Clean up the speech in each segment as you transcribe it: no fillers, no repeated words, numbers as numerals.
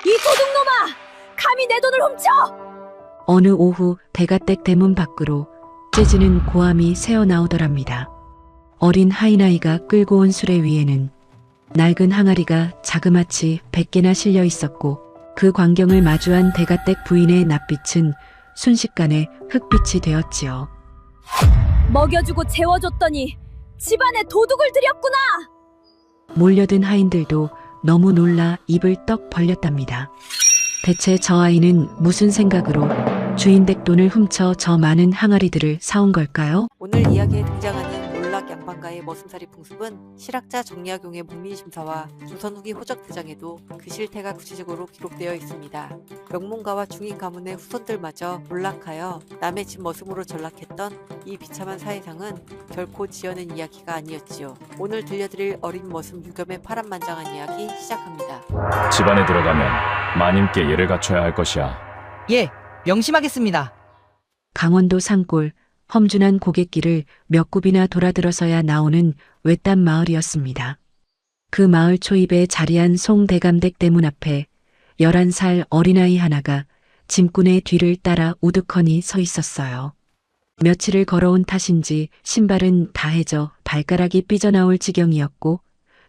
이 도둑놈아! 감히 내 돈을 훔쳐! 어느 오후 대가댁 대문 밖으로 재지는 고함이 새어나오더랍니다. 어린 하인아이가 끌고 온 수레 위에는 낡은 항아리가 자그마치 100개나 실려 있었고 그 광경을 마주한 대가댁 부인의 낯빛은 순식간에 흑빛이 되었지요. 먹여주고 재워줬더니 집안에 도둑을 들였구나! 몰려든 하인들도 너무 놀라 입을 떡 벌렸답니다. 대체 저 아이는 무슨 생각으로 주인 댁 돈을 훔쳐 저 많은 항아리들을 사온 걸까요? 오늘 이야기에 등장하는 몰락 양반가의 머슴살이 풍습은 실학자 정약용의 문민심사와 조선 후기 호적대장에도 그 실태가 구체적으로 기록되어 있습니다. 명문가와 중인 가문의 후손들마저 몰락하여 남의 집 머슴으로 전락했던 이 비참한 사회상은 결코 지어낸 이야기가 아니었지요. 오늘 들려드릴 어린 머슴 유겸의 파란만장한 이야기 시작합니다. 집안에 들어가면 마님께 예를 갖춰야 할 것이야. 예, 명심하겠습니다. 강원도 산골 험준한 고갯길을 몇 굽이나 돌아들어서야 나오는 외딴 마을이었습니다. 그 마을 초입에 자리한 송대감댁 대문 앞에 11살 어린아이 하나가 짐꾼의 뒤를 따라 우두커니 서 있었어요. 며칠을 걸어온 탓인지 신발은 다해져 발가락이 삐져나올 지경이었고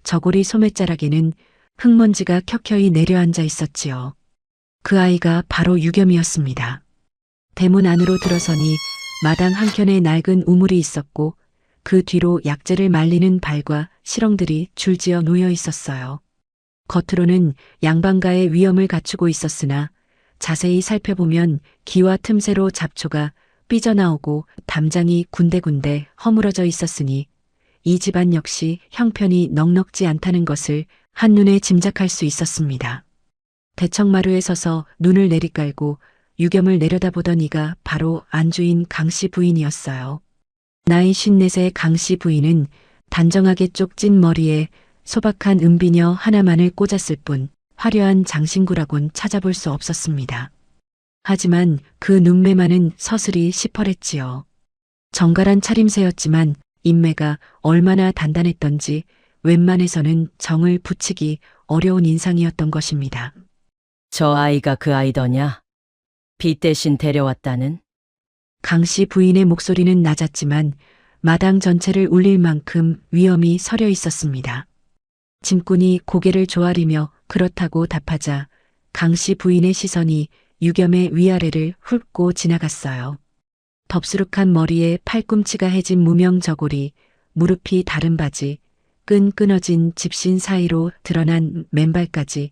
저고리 소매자락에는 흙먼지가 켜켜이 내려앉아 있었지요. 그 아이가 바로 유겸이었습니다. 대문 안으로 들어서니 마당 한켠에 낡은 우물이 있었고 그 뒤로 약재를 말리는 발과 시렁들이 줄지어 놓여 있었어요. 겉으로는 양반가의 위엄을 갖추고 있었으나 자세히 살펴보면 기와 틈새로 잡초가 삐져나오고 담장이 군데군데 허물어져 있었으니 이 집안 역시 형편이 넉넉지 않다는 것을 한눈에 짐작할 수 있었습니다. 대청마루에 서서 눈을 내리깔고 유겸을 내려다보던 이가 바로 안주인 강씨 부인이었어요. 나이 54의 강씨 부인은 단정하게 쪽진 머리에 소박한 은비녀 하나만을 꽂았을 뿐 화려한 장신구라곤 찾아볼 수 없었습니다. 하지만 그 눈매만은 서슬이 시퍼랬지요. 정갈한 차림새였지만 인매가 얼마나 단단했던지 웬만해서는 정을 붙이기 어려운 인상이었던 것입니다. 저 아이가 그 아이더냐? 빚 대신 데려왔다는? 강씨 부인의 목소리는 낮았지만 마당 전체를 울릴 만큼 위엄이 서려 있었습니다. 짐꾼이 고개를 조아리며 그렇다고 답하자 강씨 부인의 시선이 유겸의 위아래를 훑고 지나갔어요. 덥수룩한 머리에 팔꿈치가 해진 무명 저고리, 무릎이 다른 바지, 끈 끊어진 집신 사이로 드러난 맨발까지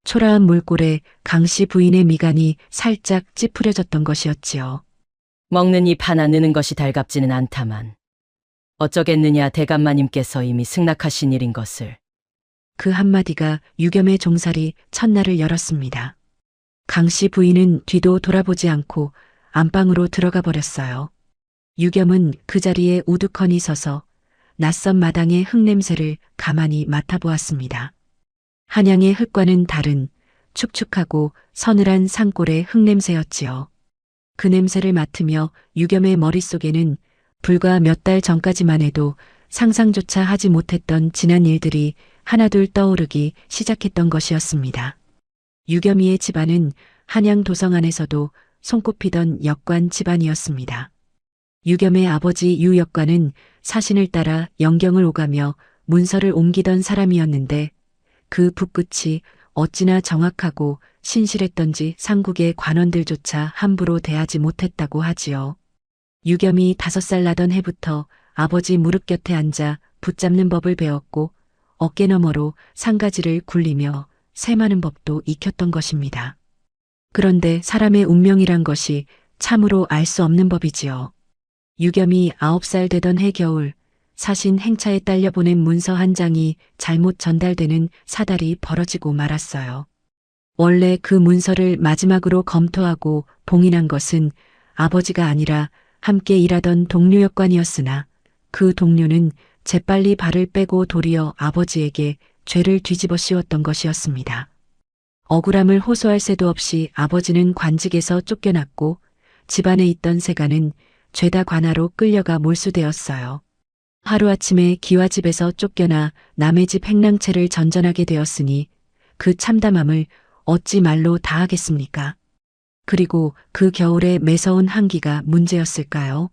초라한 몰골에 강씨 부인의 미간이 살짝 찌푸려졌던 것이었지요. 먹는 입 하나 느는 것이 달갑지는 않다만 어쩌겠느냐 대감마님께서 이미 승낙하신 일인 것을. 그 한마디가 유겸의 종살이 첫날을 열었습니다. 강씨 부인은 뒤도 돌아보지 않고 안방으로 들어가 버렸어요. 유겸은 그 자리에 우두커니 서서 낯선 마당의 흙냄새를 가만히 맡아보았습니다. 한양의 흙과는 다른 축축하고 서늘한 산골의 흙냄새였지요. 그 냄새를 맡으며 유겸의 머릿속에는 불과 몇 달 전까지만 해도 상상조차 하지 못했던 지난 일들이 하나둘 떠오르기 시작했던 것이었습니다. 유겸이의 집안은 한양 도성 안에서도 손꼽히던 역관 집안이었습니다. 유겸의 아버지 유역관은 사신을 따라 영경을 오가며 문서를 옮기던 사람이었는데 그 붓끝이 어찌나 정확하고 신실했던지 상국의 관원들조차 함부로 대하지 못했다고 하지요. 유겸이 5살 나던 해부터 아버지 무릎 곁에 앉아 붙잡는 법을 배웠고 어깨너머로 상가지를 굴리며 세마는 법도 익혔던 것입니다. 그런데 사람의 운명이란 것이 참으로 알 수 없는 법이지요. 유겸이 9살 되던 해 겨울 사신 행차에 딸려 보낸 문서 한 장이 잘못 전달되는 사달이 벌어지고 말았어요. 원래 그 문서를 마지막으로 검토하고 봉인한 것은 아버지가 아니라 함께 일하던 동료 역관이었으나 그 동료는 재빨리 발을 빼고 도리어 아버지에게 죄를 뒤집어 씌웠던 것이었습니다. 억울함을 호소할 새도 없이 아버지는 관직에서 쫓겨났고 집안에 있던 세간은 죄다 관하로 끌려가 몰수되었어요. 하루아침에 기와집에서 쫓겨나 남의 집 행랑채를 전전하게 되었으니 그 참담함을 어찌 말로 다 하겠습니까? 그리고 그 겨울의 매서운 한기가 문제였을까요?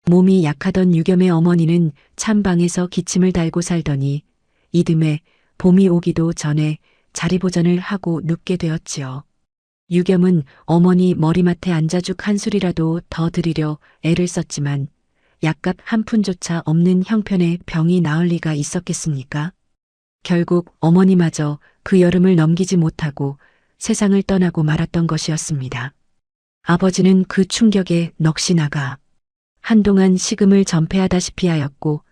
몸이 약하던 유겸의 어머니는 찬방에서 기침을 달고 살더니 이듬해 봄이 오기도 전에 자리보전을 하고 눕게 되었지요. 유겸은 어머니 머리맡에 앉아 죽 한 술이라도 더 드리려 애를 썼지만 약값 한 푼조차 없는 형편에 병이 나을 리가 있었겠습니까? 결국 어머니마저 그 여름을 넘기지 못하고 세상을 떠나고 말았던 것이었습니다. 아버지는 그 충격에 넋이 나가 한동안 식음을 전폐하다시피 하였고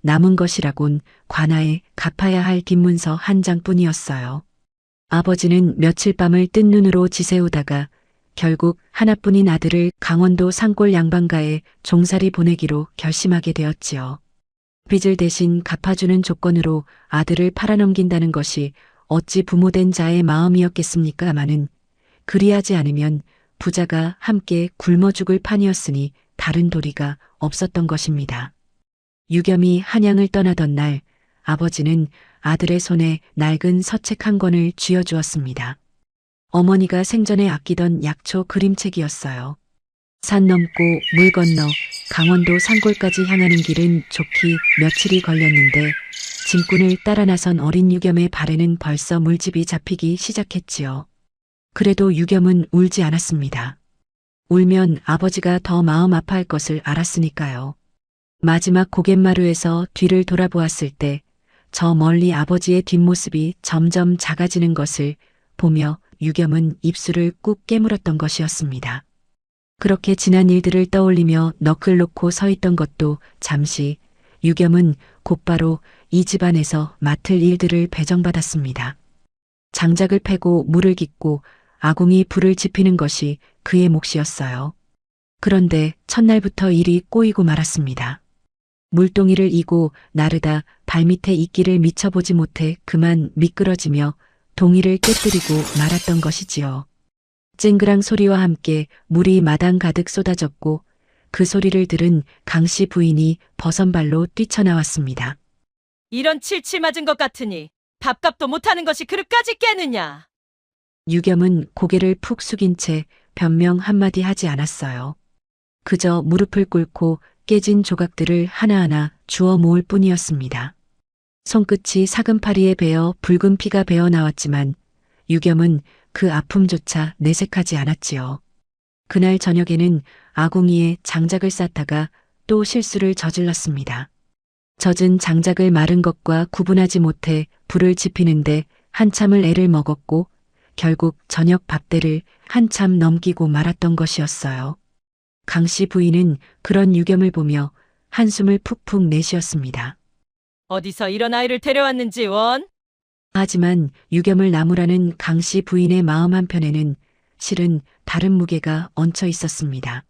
남은 것이라곤 관아에 갚아야 할 뒷문서 한 장뿐이었어요. 아버지는 며칠 밤을 뜬 눈으로 지새우다가 결국 하나뿐인 아들을 강원도 산골 양반가에 종살이 보내기로 결심하게 되었지요. 빚을 대신 갚아주는 조건으로 아들을 팔아넘긴다는 것이 어찌 부모된 자의 마음이었겠습니까마는 그리하지 않으면 부자가 함께 굶어 죽을 판이었으니 다른 도리가 없었던 것입니다. 유겸이 한양을 떠나던 날 아버지는 아들의 손에 낡은 서책 한 권을 쥐어주었습니다. 어머니가 생전에 아끼던 약초 그림책이었어요. 산 넘고 물 건너 강원도 산골까지 향하는 길은 좋기 며칠이 걸렸는데 짐꾼을 따라 나선 어린 유겸의 발에는 벌써 물집이 잡히기 시작했지요. 그래도 유겸은 울지 않았습니다. 울면 아버지가 더 마음 아파할 것을 알았으니까요. 마지막 고갯마루에서 뒤를 돌아보았을 때 저 멀리 아버지의 뒷모습이 점점 작아지는 것을 보며 유겸은 입술을 꾹 깨물었던 것이었습니다. 그렇게 지난 일들을 떠올리며 넋을 놓고 서 있던 것도 잠시 유겸은 곧바로 이 집안에서 맡을 일들을 배정받았습니다. 장작을 패고 물을 깃고 아궁이 불을 지피는 것이 그의 몫이었어요. 그런데 첫날부터 일이 꼬이고 말았습니다. 물동이를 이고 나르다 발밑에 이끼를 미쳐보지 못해 그만 미끄러지며 동이를 깨뜨리고 말았던 것이지요. 쨍그랑 소리와 함께 물이 마당 가득 쏟아졌고 그 소리를 들은 강씨 부인이 버선발로 뛰쳐나왔습니다. 이런 칠칠 맞은 것 같으니 밥값도 못하는 것이 그릇까지 깨느냐. 유겸은 고개를 푹 숙인 채 변명 한마디 하지 않았어요. 그저 무릎을 꿇고 깨진 조각들을 하나하나 주워 모을 뿐이었습니다. 손끝이 사금파리에 베어 붉은 피가 배어 나왔지만 유겸은 그 아픔조차 내색하지 않았지요. 그날 저녁에는 아궁이에 장작을 쌓다가 또 실수를 저질렀습니다. 젖은 장작을 마른 것과 구분하지 못해 불을 지피는데 한참을 애를 먹었고 결국 저녁 밥대를 한참 넘기고 말았던 것이었어요. 강씨 부인은 그런 유겸을 보며 한숨을 푹푹 내쉬었습니다. 어디서 이런 아이를 데려왔는지 원? 하지만 유겸을 나무라는 강씨 부인의 마음 한편에는 실은 다른 무게가 얹혀 있었습니다.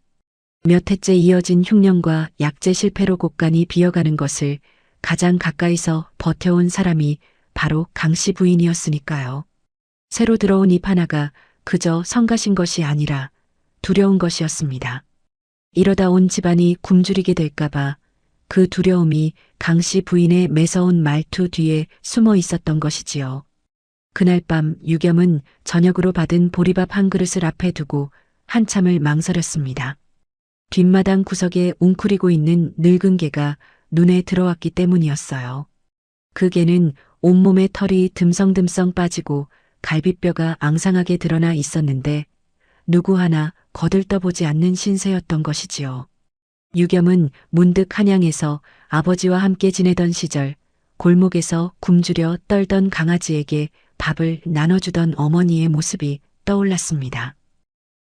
몇 해째 이어진 흉년과 약재 실패로 곳간이 비어가는 것을 가장 가까이서 버텨온 사람이 바로 강씨 부인이었으니까요. 새로 들어온 입 하나가 그저 성가신 것이 아니라 두려운 것이었습니다. 이러다 온 집안이 굶주리게 될까봐 그 두려움이 강씨 부인의 매서운 말투 뒤에 숨어 있었던 것이지요. 그날 밤 유겸은 저녁으로 받은 보리밥 한 그릇을 앞에 두고 한참을 망설였습니다. 뒷마당 구석에 웅크리고 있는 늙은 개가 눈에 들어왔기 때문이었어요. 그 개는 온몸에 털이 듬성듬성 빠지고 갈비뼈가 앙상하게 드러나 있었는데 누구 하나 거들떠보지 않는 신세였던 것이지요. 유겸은 문득 한양에서 아버지와 함께 지내던 시절 골목에서 굶주려 떨던 강아지에게 밥을 나눠주던 어머니의 모습이 떠올랐습니다.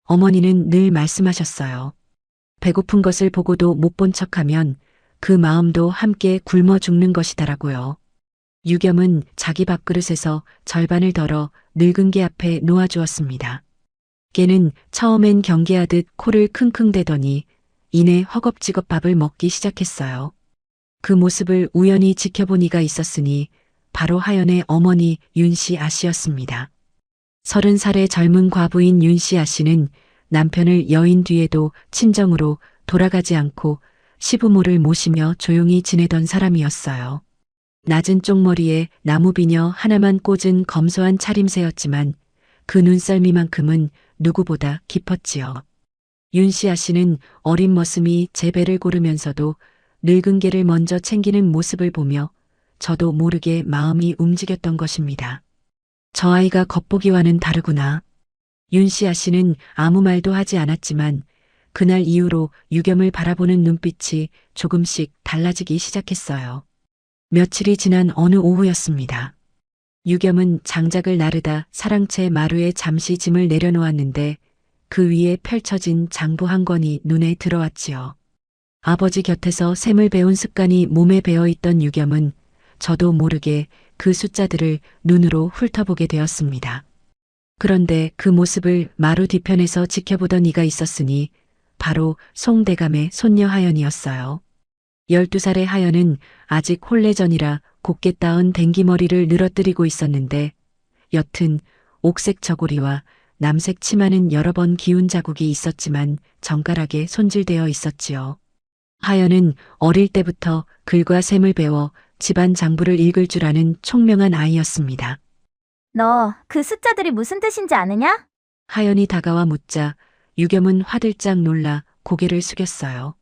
어머니는 늘 말씀하셨어요. 배고픈 것을 보고도 못 본 척하면 그 마음도 함께 굶어 죽는 것이다라고요. 유겸은 자기 밥그릇에서 절반을 덜어 늙은 개 앞에 놓아주었습니다. 개는 처음엔 경계하듯 코를 킁킁대더니 이내 허겁지겁 밥을 먹기 시작했어요. 그 모습을 우연히 지켜본 이가 있었으니 바로 하연의 어머니 윤씨 아씨였습니다. 30살의 젊은 과부인 윤씨 아씨는 남편을 여인 뒤에도 친정으로 돌아가지 않고 시부모를 모시며 조용히 지내던 사람이었어요. 낮은 쪽머리에 나무비녀 하나만 꽂은 검소한 차림새였지만 그 눈썰미만큼은 누구보다 깊었지요. 윤씨아 씨는 어린 머슴이 제 배를 고르면서도 늙은 개를 먼저 챙기는 모습을 보며 저도 모르게 마음이 움직였던 것입니다. 저 아이가 겉보기와는 다르구나. 윤씨아 씨는 아무 말도 하지 않았지만 그날 이후로 유겸을 바라보는 눈빛이 조금씩 달라지기 시작했어요. 며칠이 지난 어느 오후였습니다. 유겸은 장작을 나르다 사랑채 마루에 잠시 짐을 내려놓았는데 그 위에 펼쳐진 장부 한 권이 눈에 들어왔지요. 아버지 곁에서 셈을 배운 습관이 몸에 배어있던 유겸은 저도 모르게 그 숫자들을 눈으로 훑어보게 되었습니다. 그런데 그 모습을 마루 뒤편에서 지켜보던 이가 있었으니 바로 송대감의 손녀 하연이었어요. 12살의 하연은 아직 혼례전이라 곱게 따은 댕기머리를 늘어뜨리고 있었는데 옅은 옥색 저고리와 남색 치마는 여러 번 기운 자국이 있었지만 정갈하게 손질되어 있었지요. 하연은 어릴 때부터 글과 셈을 배워 집안 장부를 읽을 줄 아는 총명한 아이였습니다. 너 그 숫자들이 무슨 뜻인지 아느냐? 하연이 다가와 묻자 유겸은 화들짝 놀라 고개를 숙였어요.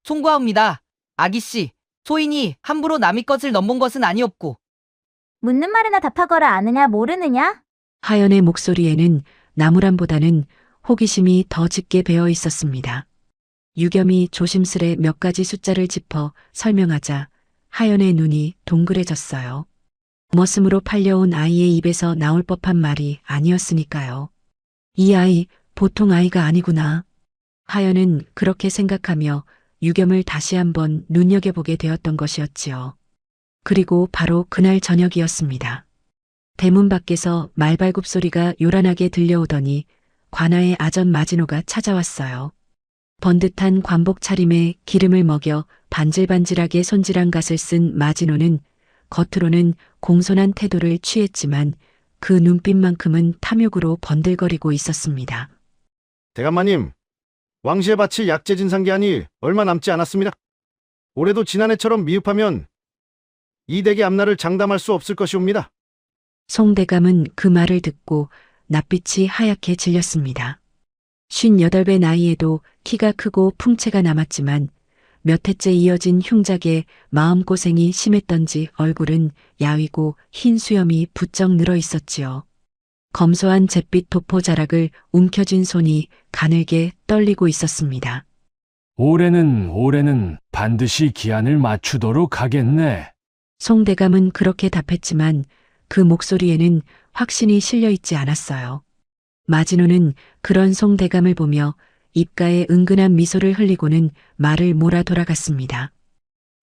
송구하옵니다. 아기씨, 소인이 함부로 남의 것을 넘본 것은 아니었고. 묻는 말이나 답하거라. 아느냐 모르느냐? 하연의 목소리에는 나무람보다는 호기심이 더 짙게 배어 있었습니다. 유겸이 조심스레 몇 가지 숫자를 짚어 설명하자 하연의 눈이 동그래졌어요. 머슴으로 팔려온 아이의 입에서 나올 법한 말이 아니었으니까요. 이 아이 보통 아이가 아니구나. 하연은 그렇게 생각하며 유겸을 다시 한번 눈여겨보게 되었던 것이었지요. 그리고 바로 그날 저녁이었습니다. 대문 밖에서 말발굽 소리가 요란하게 들려오더니 관아의 아전 마진호가 찾아왔어요. 번듯한 관복 차림에 기름을 먹여 반질반질하게 손질한 갓을 쓴 마진호는 겉으로는 공손한 태도를 취했지만 그 눈빛만큼은 탐욕으로 번들거리고 있었습니다. 대감마님, 왕시에 바칠 약재 진상기한이 얼마 남지 않았습니다. 올해도 지난해처럼 미흡하면 이 댁의 앞날을 장담할 수 없을 것이옵니다. 송대감은 그 말을 듣고 낯빛이 하얗게 질렸습니다. 58배 나이에도 키가 크고 풍채가 남았지만 몇 해째 이어진 흉작에 마음고생이 심했던지 얼굴은 야위고 흰 수염이 부쩍 늘어 있었지요. 검소한 잿빛 도포 자락을 움켜쥔 손이 가늘게 떨리고 있었습니다. 올해는 반드시 기한을 맞추도록 하겠네. 송대감은 그렇게 답했지만 그 목소리에는 확신이 실려 있지 않았어요. 마진호는 그런 송대감을 보며 입가에 은근한 미소를 흘리고는 말을 몰아 돌아갔습니다.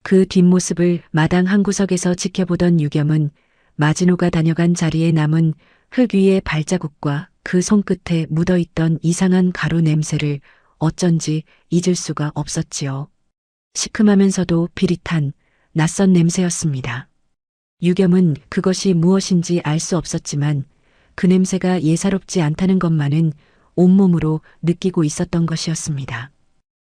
그 뒷모습을 마당 한 구석에서 지켜보던 유겸은 마진호가 다녀간 자리에 남은 흙 위의 발자국과 그 손끝에 묻어있던 이상한 가루 냄새를 어쩐지 잊을 수가 없었지요. 시큼하면서도 비릿한 낯선 냄새였습니다. 유겸은 그것이 무엇인지 알 수 없었지만 그 냄새가 예사롭지 않다는 것만은 온몸으로 느끼고 있었던 것이었습니다.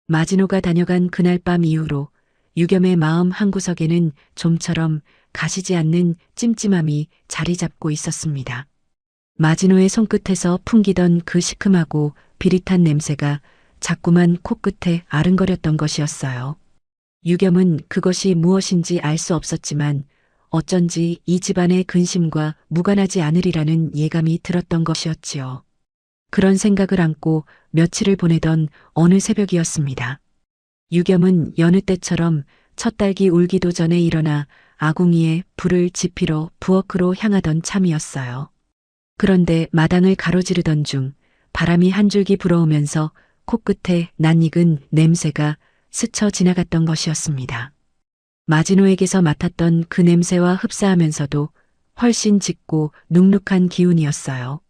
마진호가 다녀간 그날 밤 이후로 유겸의 마음 한구석에는 좀처럼 가시지 않는 찜찜함이 자리 잡고 있었습니다. 마진호의 손끝에서 풍기던 그 시큼하고 비릿한 냄새가 자꾸만 코끝에 아른거렸던 것이었어요. 유겸은 그것이 무엇인지 알 수 없었지만 어쩐지 이 집안의 근심과 무관하지 않으리라는 예감이 들었던 것이었지요. 그런 생각을 안고 며칠을 보내던 어느 새벽이었습니다. 유겸은 여느 때처럼 첫 딸기 울기도 전에 일어나 아궁이에 불을 지피러 부엌으로 향하던 참이었어요. 그런데 마당을 가로지르던 중 바람이 한 줄기 불어오면서 코끝에 낯익은 냄새가 스쳐 지나갔던 것이었습니다. 마진호에게서 맡았던 그 냄새와 흡사하면서도 훨씬 짙고 눅눅한 기운이었어요.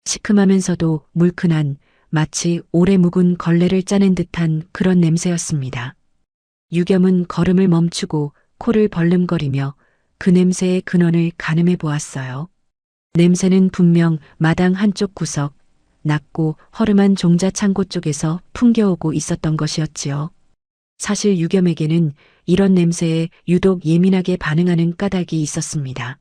시큼하면서도 물큰한 마치 오래 묵은 걸레를 짜낸 듯한 그런 냄새였습니다. 유겸은 걸음을 멈추고 코를 벌름거리며 그 냄새의 근원을 가늠해 보았어요. 냄새는 분명 마당 한쪽 구석, 낮고 허름한 종자 창고 쪽에서 풍겨오고 있었던 것이었지요. 사실 유겸에게는 이런 냄새에 유독 예민하게 반응하는 까닭이 있었습니다.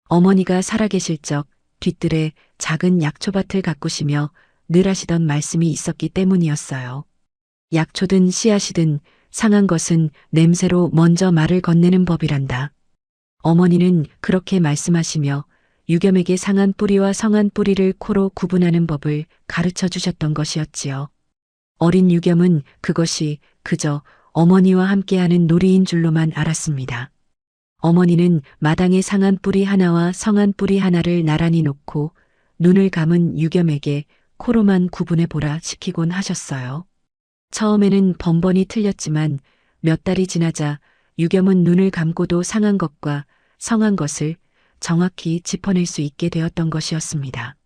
어머니가 살아계실 적 뒤뜰에 작은 약초밭을 가꾸시며 늘 하시던 말씀이 있었기 때문이었어요. 약초든 씨앗이든 상한 것은 냄새로 먼저 말을 건네는 법이란다. 어머니는 그렇게 말씀하시며 유겸에게 상한 뿌리와 성한 뿌리를 코로 구분하는 법을 가르쳐 주셨던 것이었지요. 어린 유겸은 그것이 그저 어머니와 함께하는 놀이인 줄로만 알았습니다. 어머니는 마당에 상한 뿌리 하나와 성한 뿌리 하나를 나란히 놓고 눈을 감은 유겸에게 코로만 구분해 보라 시키곤 하셨어요. 처음에는 번번이 틀렸지만 몇 달이 지나자 유겸은 눈을 감고도 상한 것과 성한 것을 정확히 짚어낼 수 있게 되었던 것이었습니다.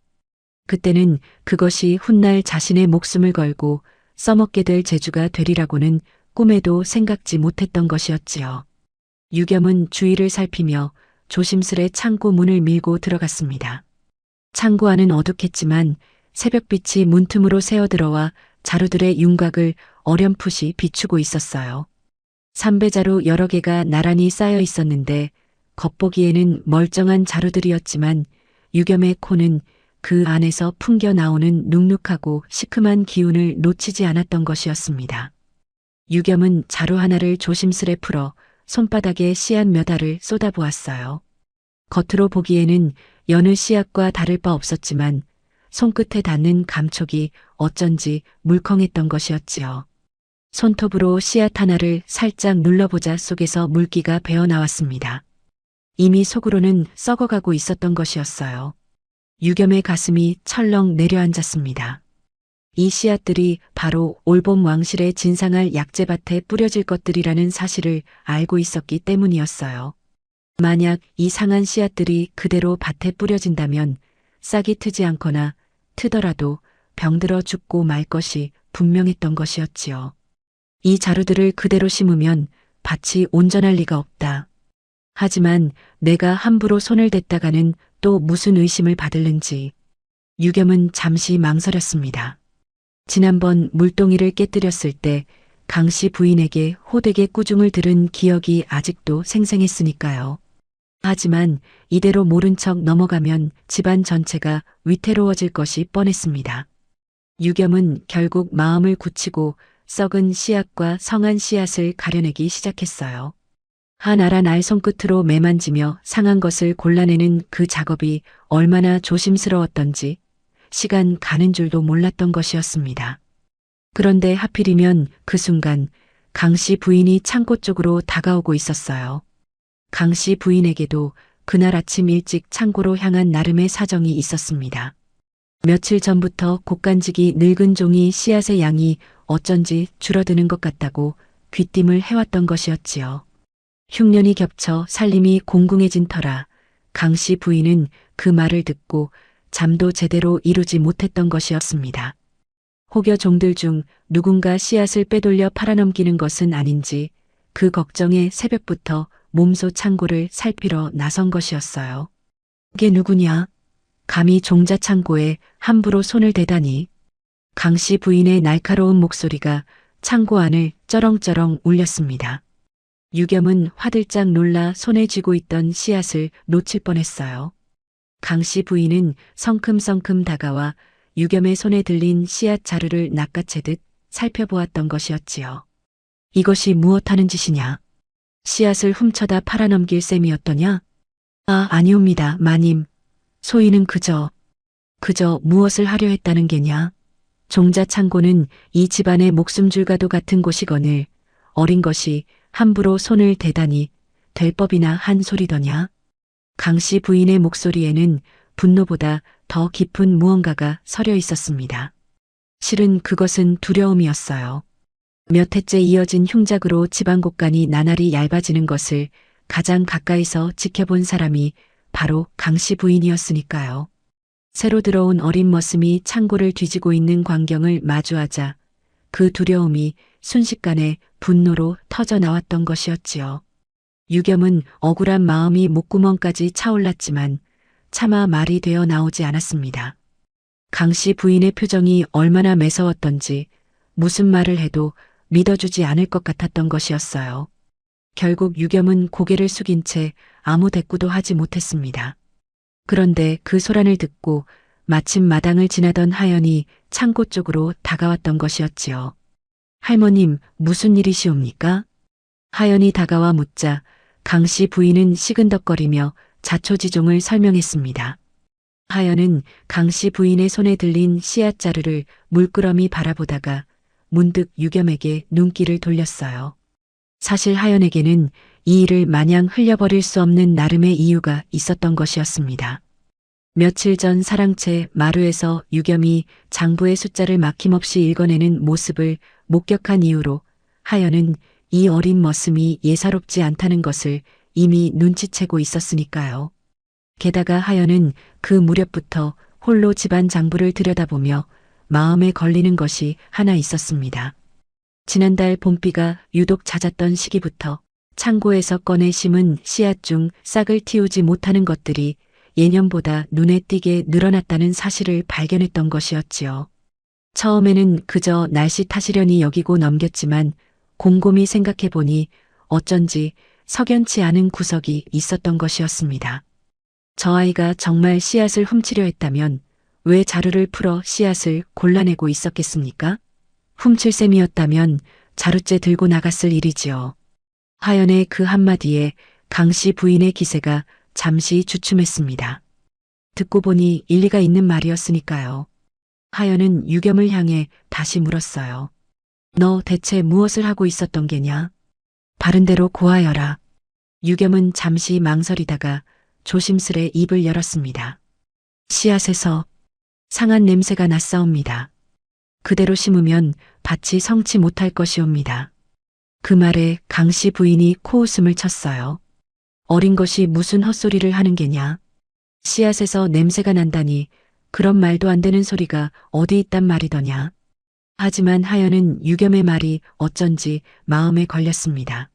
그때는 그것이 훗날 자신의 목숨을 걸고 써먹게 될 재주가 되리라고는 꿈에도 생각지 못했던 것이었지요. 유겸은 주위를 살피며 조심스레 창고 문을 밀고 들어갔습니다. 창고 안은 어둡겠지만 새벽빛이 문틈으로 새어들어와 자루들의 윤곽을 어렴풋이 비추고 있었어요. 삼배자루 여러 개가 나란히 쌓여 있었는데 겉보기에는 멀쩡한 자루들이었지만 유겸의 코는 그 안에서 풍겨 나오는 눅눅하고 시큼한 기운을 놓치지 않았던 것이었습니다. 유겸은 자루 하나를 조심스레 풀어 손바닥에 씨앗 몇 알을 쏟아보았어요. 겉으로 보기에는 여느 씨앗과 다를 바 없었지만 손끝에 닿는 감촉이 어쩐지 물컹했던 것이었지요. 손톱으로 씨앗 하나를 살짝 눌러보자 속에서 물기가 배어나왔습니다. 이미 속으로는 썩어가고 있었던 것이었어요. 유겸의 가슴이 철렁 내려앉았습니다. 이 씨앗들이 바로 올봄 왕실에 진상할 약재밭에 뿌려질 것들이라는 사실을 알고 있었기 때문이었어요. 만약 이 상한 씨앗들이 그대로 밭에 뿌려진다면 싹이 트지 않거나 트더라도 병들어 죽고 말 것이 분명했던 것이었지요. 이 자루들을 그대로 심으면 밭이 온전할 리가 없다. 하지만 내가 함부로 손을 댔다가는 또 무슨 의심을 받을는지 유겸은 잠시 망설였습니다. 지난번 물동이를 깨뜨렸을 때 강씨 부인에게 호되게 꾸중을 들은 기억이 아직도 생생했으니까요. 하지만 이대로 모른 척 넘어가면 집안 전체가 위태로워질 것이 뻔했습니다. 유겸은 결국 마음을 굳히고 썩은 씨앗과 성한 씨앗을 가려내기 시작했어요. 한 알한 알 손끝으로 매만지며 상한 것을 골라내는 그 작업이 얼마나 조심스러웠던지 시간 가는 줄도 몰랐던 것이었습니다. 그런데 하필이면 그 순간 강씨 부인이 창고 쪽으로 다가오고 있었어요. 강씨 부인에게도 그날 아침 일찍 창고로 향한 나름의 사정이 있었습니다. 며칠 전부터 곡간직이 늙은 종이 씨앗의 양이 어쩐지 줄어드는 것 같다고 귀띔을 해왔던 것이었지요. 흉년이 겹쳐 살림이 공궁해진 터라 강씨 부인은 그 말을 듣고 잠도 제대로 이루지 못했던 것이었습니다. 혹여 종들 중 누군가 씨앗을 빼돌려 팔아넘기는 것은 아닌지 그 걱정에 새벽부터 몸소 창고를 살피러 나선 것이었어요. 그게 누구냐? 감히 종자 창고에 함부로 손을 대다니. 강씨 부인의 날카로운 목소리가 창고 안을 쩌렁쩌렁 울렸습니다. 유겸은 화들짝 놀라 손에 쥐고 있던 씨앗을 놓칠 뻔했어요. 강씨 부인은 성큼성큼 다가와 유겸의 손에 들린 씨앗 자루를 낚아채듯 살펴보았던 것이었지요. 이것이 무엇하는 짓이냐? 씨앗을 훔쳐다 팔아넘길 셈이었더냐? 아, 아니옵니다, 마님. 소인은 그저 무엇을 하려 했다는 게냐? 종자 창고는 이 집안의 목숨줄과도 같은 곳이거늘 어린 것이 함부로 손을 대다니 될 법이나 한 소리더냐? 강씨 부인의 목소리에는 분노보다 더 깊은 무언가가 서려 있었습니다. 실은 그것은 두려움이었어요. 몇 해째 이어진 흉작으로 집안 곳간이 나날이 얇아지는 것을 가장 가까이서 지켜본 사람이 바로 강씨 부인이었으니까요. 새로 들어온 어린 머슴이 창고를 뒤지고 있는 광경을 마주하자 그 두려움이 순식간에 분노로 터져 나왔던 것이었지요. 유겸은 억울한 마음이 목구멍까지 차올랐지만 차마 말이 되어 나오지 않았습니다. 강씨 부인의 표정이 얼마나 매서웠던지 무슨 말을 해도 믿어주지 않을 것 같았던 것이었어요. 결국 유겸은 고개를 숙인 채 아무 대꾸도 하지 못했습니다. 그런데 그 소란을 듣고 마침 마당을 지나던 하연이 창고 쪽으로 다가왔던 것이었지요. 할머님, 무슨 일이시옵니까? 하연이 다가와 묻자 강씨 부인은 시근덕거리며 자초지종을 설명했습니다. 하연은 강씨 부인의 손에 들린 씨앗자루를 물끄러미 바라보다가 문득 유겸에게 눈길을 돌렸어요. 사실 하연에게는 이 일을 마냥 흘려버릴 수 없는 나름의 이유가 있었던 것이었습니다. 며칠 전 사랑채 마루에서 유겸이 장부의 숫자를 막힘없이 읽어내는 모습을 목격한 이후로 하연은 이 어린 머슴이 예사롭지 않다는 것을 이미 눈치채고 있었으니까요. 게다가 하연은 그 무렵부터 홀로 집안 장부를 들여다보며 마음에 걸리는 것이 하나 있었습니다. 지난달 봄비가 유독 잦았던 시기부터 창고에서 꺼내 심은 씨앗 중 싹을 틔우지 못하는 것들이 예년보다 눈에 띄게 늘어났다는 사실을 발견했던 것이었지요. 처음에는 그저 날씨 탓이려니 여기고 넘겼지만 곰곰이 생각해보니 어쩐지 석연치 않은 구석이 있었던 것이었습니다. 저 아이가 정말 씨앗을 훔치려 했다면 왜 자루를 풀어 씨앗을 골라내고 있었겠습니까? 훔칠 셈이었다면 자루째 들고 나갔을 일이지요. 하연의 그 한마디에 강씨 부인의 기세가 잠시 주춤했습니다. 듣고 보니 일리가 있는 말이었으니까요. 하연은 유겸을 향해 다시 물었어요. 너 대체 무엇을 하고 있었던 게냐? 바른대로 고하여라. 유겸은 잠시 망설이다가 조심스레 입을 열었습니다. 씨앗에서 상한 냄새가 났사옵니다. 그대로 심으면 밭이 성치 못할 것이옵니다. 그 말에 강씨 부인이 코웃음을 쳤어요. 어린 것이 무슨 헛소리를 하는 게냐? 씨앗에서 냄새가 난다니 그런 말도 안 되는 소리가 어디 있단 말이더냐? 하지만 하연은 유겸의 말이 어쩐지 마음에 걸렸습니다.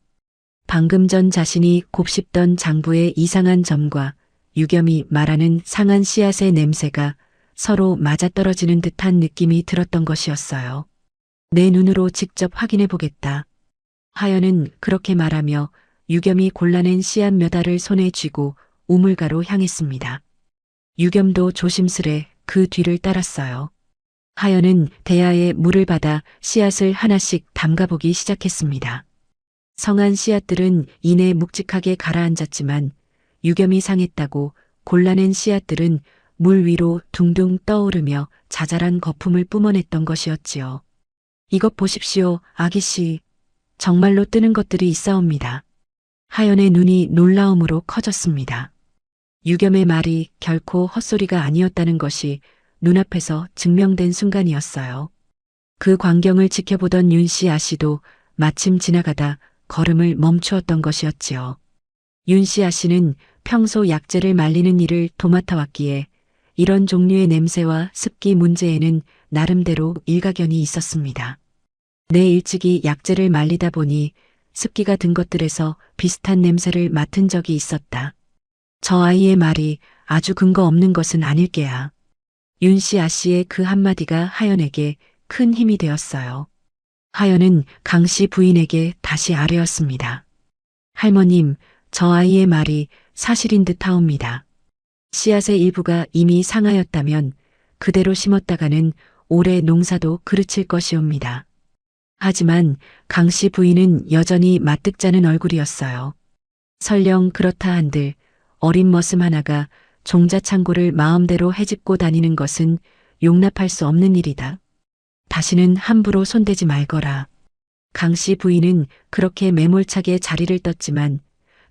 방금 전 자신이 곱씹던 장부의 이상한 점과 유겸이 말하는 상한 씨앗의 냄새가 서로 맞아떨어지는 듯한 느낌이 들었던 것이었어요. 내 눈으로 직접 확인해 보겠다. 하연은 그렇게 말하며 유겸이 골라낸 씨앗 몇 알을 손에 쥐고 우물가로 향했습니다. 유겸도 조심스레 그 뒤를 따랐어요. 하연은 대야에 물을 받아 씨앗을 하나씩 담가보기 시작했습니다. 성한 씨앗들은 이내 묵직하게 가라앉았지만 유겸이 상했다고 골라낸 씨앗들은 물 위로 둥둥 떠오르며 자잘한 거품을 뿜어냈던 것이었지요. 이것 보십시오, 아기씨. 정말로 뜨는 것들이 있사옵니다. 하연의 눈이 놀라움으로 커졌습니다. 유겸의 말이 결코 헛소리가 아니었다는 것이 눈앞에서 증명된 순간이었어요. 그 광경을 지켜보던 윤씨 아씨도 마침 지나가다 걸음을 멈추었던 것이었지요. 윤씨 아씨는 평소 약재를 말리는 일을 도맡아 왔기에 이런 종류의 냄새와 습기 문제에는 나름대로 일가견이 있었습니다. 내 일찍이 약재를 말리다 보니 습기가 든 것들에서 비슷한 냄새를 맡은 적이 있었다. 저 아이의 말이 아주 근거 없는 것은 아닐게야. 윤씨 아씨의 그 한마디가 하연에게 큰 힘이 되었어요. 하연은 강씨 부인에게 다시 아뢰었습니다. 할머님, 저 아이의 말이 사실인 듯 하옵니다. 씨앗의 일부가 이미 상하였다면 그대로 심었다가는 올해 농사도 그르칠 것이옵니다. 하지만 강씨 부인은 여전히 마뜩자는 얼굴이었어요. 설령 그렇다 한들 어린 머슴 하나가 종자창고를 마음대로 헤집고 다니는 것은 용납할 수 없는 일이다. 다시는 함부로 손대지 말거라. 강씨 부인은 그렇게 매몰차게 자리를 떴지만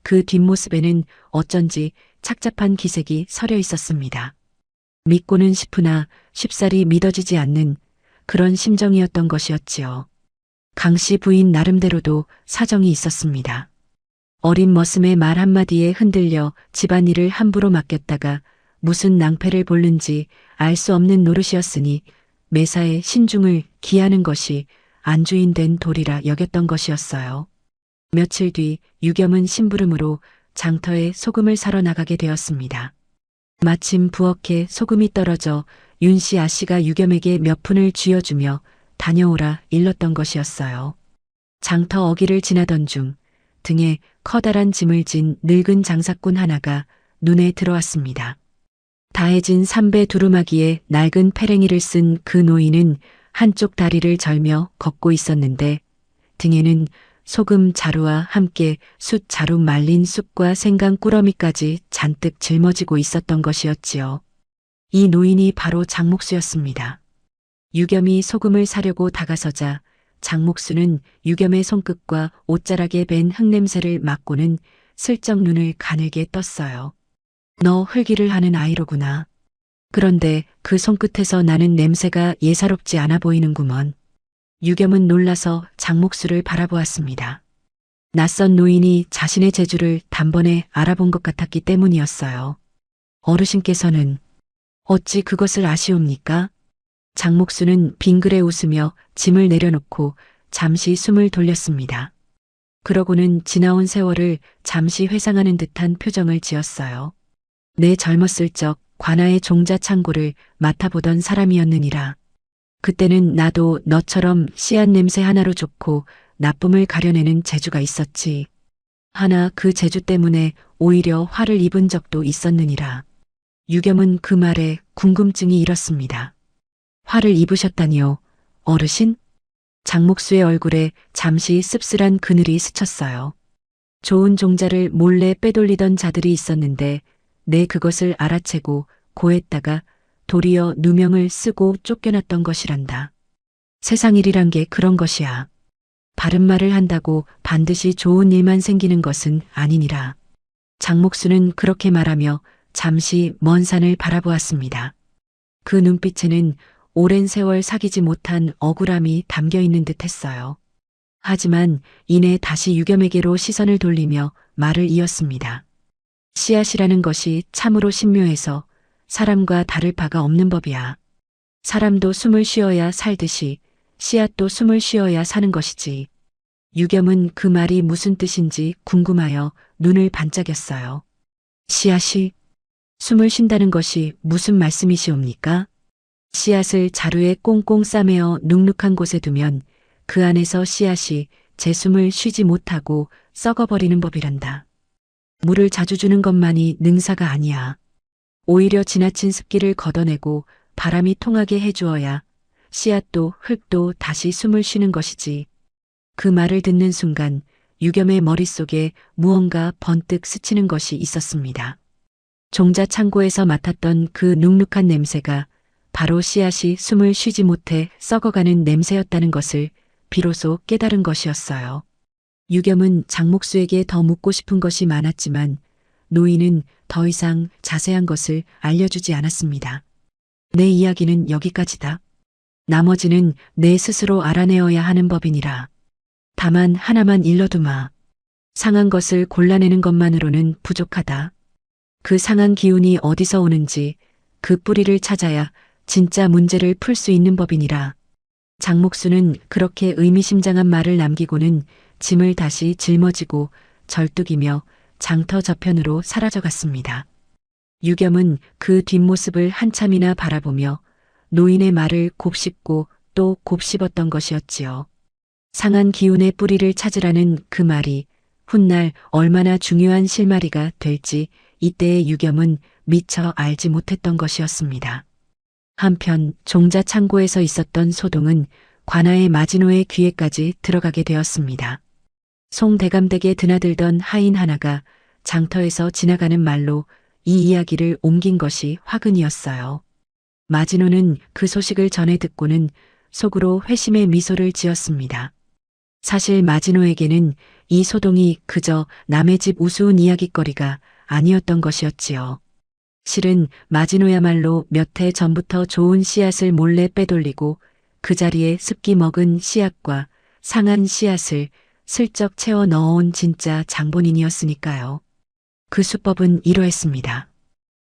그 뒷모습에는 어쩐지 착잡한 기색이 서려 있었습니다. 믿고는 싶으나 쉽사리 믿어지지 않는 그런 심정이었던 것이었지요. 강씨 부인 나름대로도 사정이 있었습니다. 어린 머슴의 말 한마디에 흔들려 집안일을 함부로 맡겼다가 무슨 낭패를 볼는지 알 수 없는 노릇이었으니 매사에 신중을 기하는 것이 안주인된 도리라 여겼던 것이었어요. 며칠 뒤 유겸은 심부름으로 장터에 소금을 사러 나가게 되었습니다. 마침 부엌에 소금이 떨어져 윤씨 아씨가 유겸에게 몇 푼을 쥐어주며 다녀오라 일렀던 것이었어요. 장터 어귀를 지나던 중 등에 커다란 짐을 진 늙은 장사꾼 하나가 눈에 들어왔습니다. 다해진 삼배 두루마기에 낡은 패랭이를 쓴 그 노인은 한쪽 다리를 절며 걷고 있었는데 등에는 소금 자루와 함께 숯 자루 말린 쑥과 생강 꾸러미까지 잔뜩 짊어지고 있었던 것이었지요. 이 노인이 바로 장목수였습니다. 유겸이 소금을 사려고 다가서자 장목수는 유겸의 손끝과 옷자락에 밴 흙냄새를 맡고는 슬쩍 눈을 가늘게 떴어요. 너 흘기를 하는 아이로구나. 그런데 그 손끝에서 나는 냄새가 예사롭지 않아 보이는구먼. 유겸은 놀라서 장목수를 바라보았습니다. 낯선 노인이 자신의 재주를 단번에 알아본 것 같았기 때문이었어요. 어르신께서는 어찌 그것을 아시옵니까? 장목수는 빙그레 웃으며 짐을 내려놓고 잠시 숨을 돌렸습니다. 그러고는 지나온 세월을 잠시 회상하는 듯한 표정을 지었어요. 내 젊었을 적 관아의 종자 창고를 맡아보던 사람이었느니라. 그때는 나도 너처럼 씨앗 냄새 하나로 좋고 나쁨을 가려내는 재주가 있었지. 하나 그 재주 때문에 오히려 화를 입은 적도 있었느니라. 유겸은 그 말에 궁금증이 일었습니다. 화를 입으셨다니요, 어르신? 장목수의 얼굴에 잠시 씁쓸한 그늘이 스쳤어요. 좋은 종자를 몰래 빼돌리던 자들이 있었는데 내 그것을 알아채고 고했다가 도리어 누명을 쓰고 쫓겨났던 것이란다. 세상 일이란 게 그런 것이야. 바른 말을 한다고 반드시 좋은 일만 생기는 것은 아니니라. 장목수는 그렇게 말하며 잠시 먼 산을 바라보았습니다. 그 눈빛에는 오랜 세월 사귀지 못한 억울함이 담겨 있는 듯 했어요. 하지만 이내 다시 유겸에게로 시선을 돌리며 말을 이었습니다. 씨앗이라는 것이 참으로 신묘해서 사람과 다를 바가 없는 법이야. 사람도 숨을 쉬어야 살듯이 씨앗도 숨을 쉬어야 사는 것이지. 유겸은 그 말이 무슨 뜻인지 궁금하여 눈을 반짝였어요. 씨앗이 숨을 쉰다는 것이 무슨 말씀이시옵니까? 씨앗을 자루에 꽁꽁 싸매어 눅눅한 곳에 두면 그 안에서 씨앗이 제 숨을 쉬지 못하고 썩어버리는 법이란다. 물을 자주 주는 것만이 능사가 아니야. 오히려 지나친 습기를 걷어내고 바람이 통하게 해주어야 씨앗도 흙도 다시 숨을 쉬는 것이지. 그 말을 듣는 순간 유겸의 머릿속에 무언가 번뜩 스치는 것이 있었습니다. 종자 창고에서 맡았던 그 눅눅한 냄새가 바로 씨앗이 숨을 쉬지 못해 썩어가는 냄새였다는 것을 비로소 깨달은 것이었어요. 유겸은 장목수에게 더 묻고 싶은 것이 많았지만 노인은 더 이상 자세한 것을 알려주지 않았습니다. 내 이야기는 여기까지다. 나머지는 내 스스로 알아내어야 하는 법이니라. 다만 하나만 일러두마. 상한 것을 골라내는 것만으로는 부족하다. 그 상한 기운이 어디서 오는지 그 뿌리를 찾아야 진짜 문제를 풀 수 있는 법이니라. 장목수는 그렇게 의미심장한 말을 남기고는 짐을 다시 짊어지고 절뚝이며 장터 저편으로 사라져갔습니다. 유겸은 그 뒷모습을 한참이나 바라보며 노인의 말을 곱씹고 또 곱씹었던 것이었지요. 상한 기운의 뿌리를 찾으라는 그 말이 훗날 얼마나 중요한 실마리가 될지 이때의 유겸은 미처 알지 못했던 것이었습니다. 한편 종자 창고에서 있었던 소동은 관아의 마지노의 귀에까지 들어가게 되었습니다. 송대감댁에 드나들던 하인 하나가 장터에서 지나가는 말로 이 이야기를 옮긴 것이 화근이었어요. 마지노는 그 소식을 전해 듣고는 속으로 회심의 미소를 지었습니다. 사실 마지노에게는 이 소동이 그저 남의 집 우스운 이야깃거리가 아니었던 것이었지요. 실은 마지노야말로 몇 해 전부터 좋은 씨앗을 몰래 빼돌리고 그 자리에 습기 먹은 씨앗과 상한 씨앗을 슬쩍 채워 넣어온 진짜 장본인이었으니까요. 그 수법은 이러했습니다.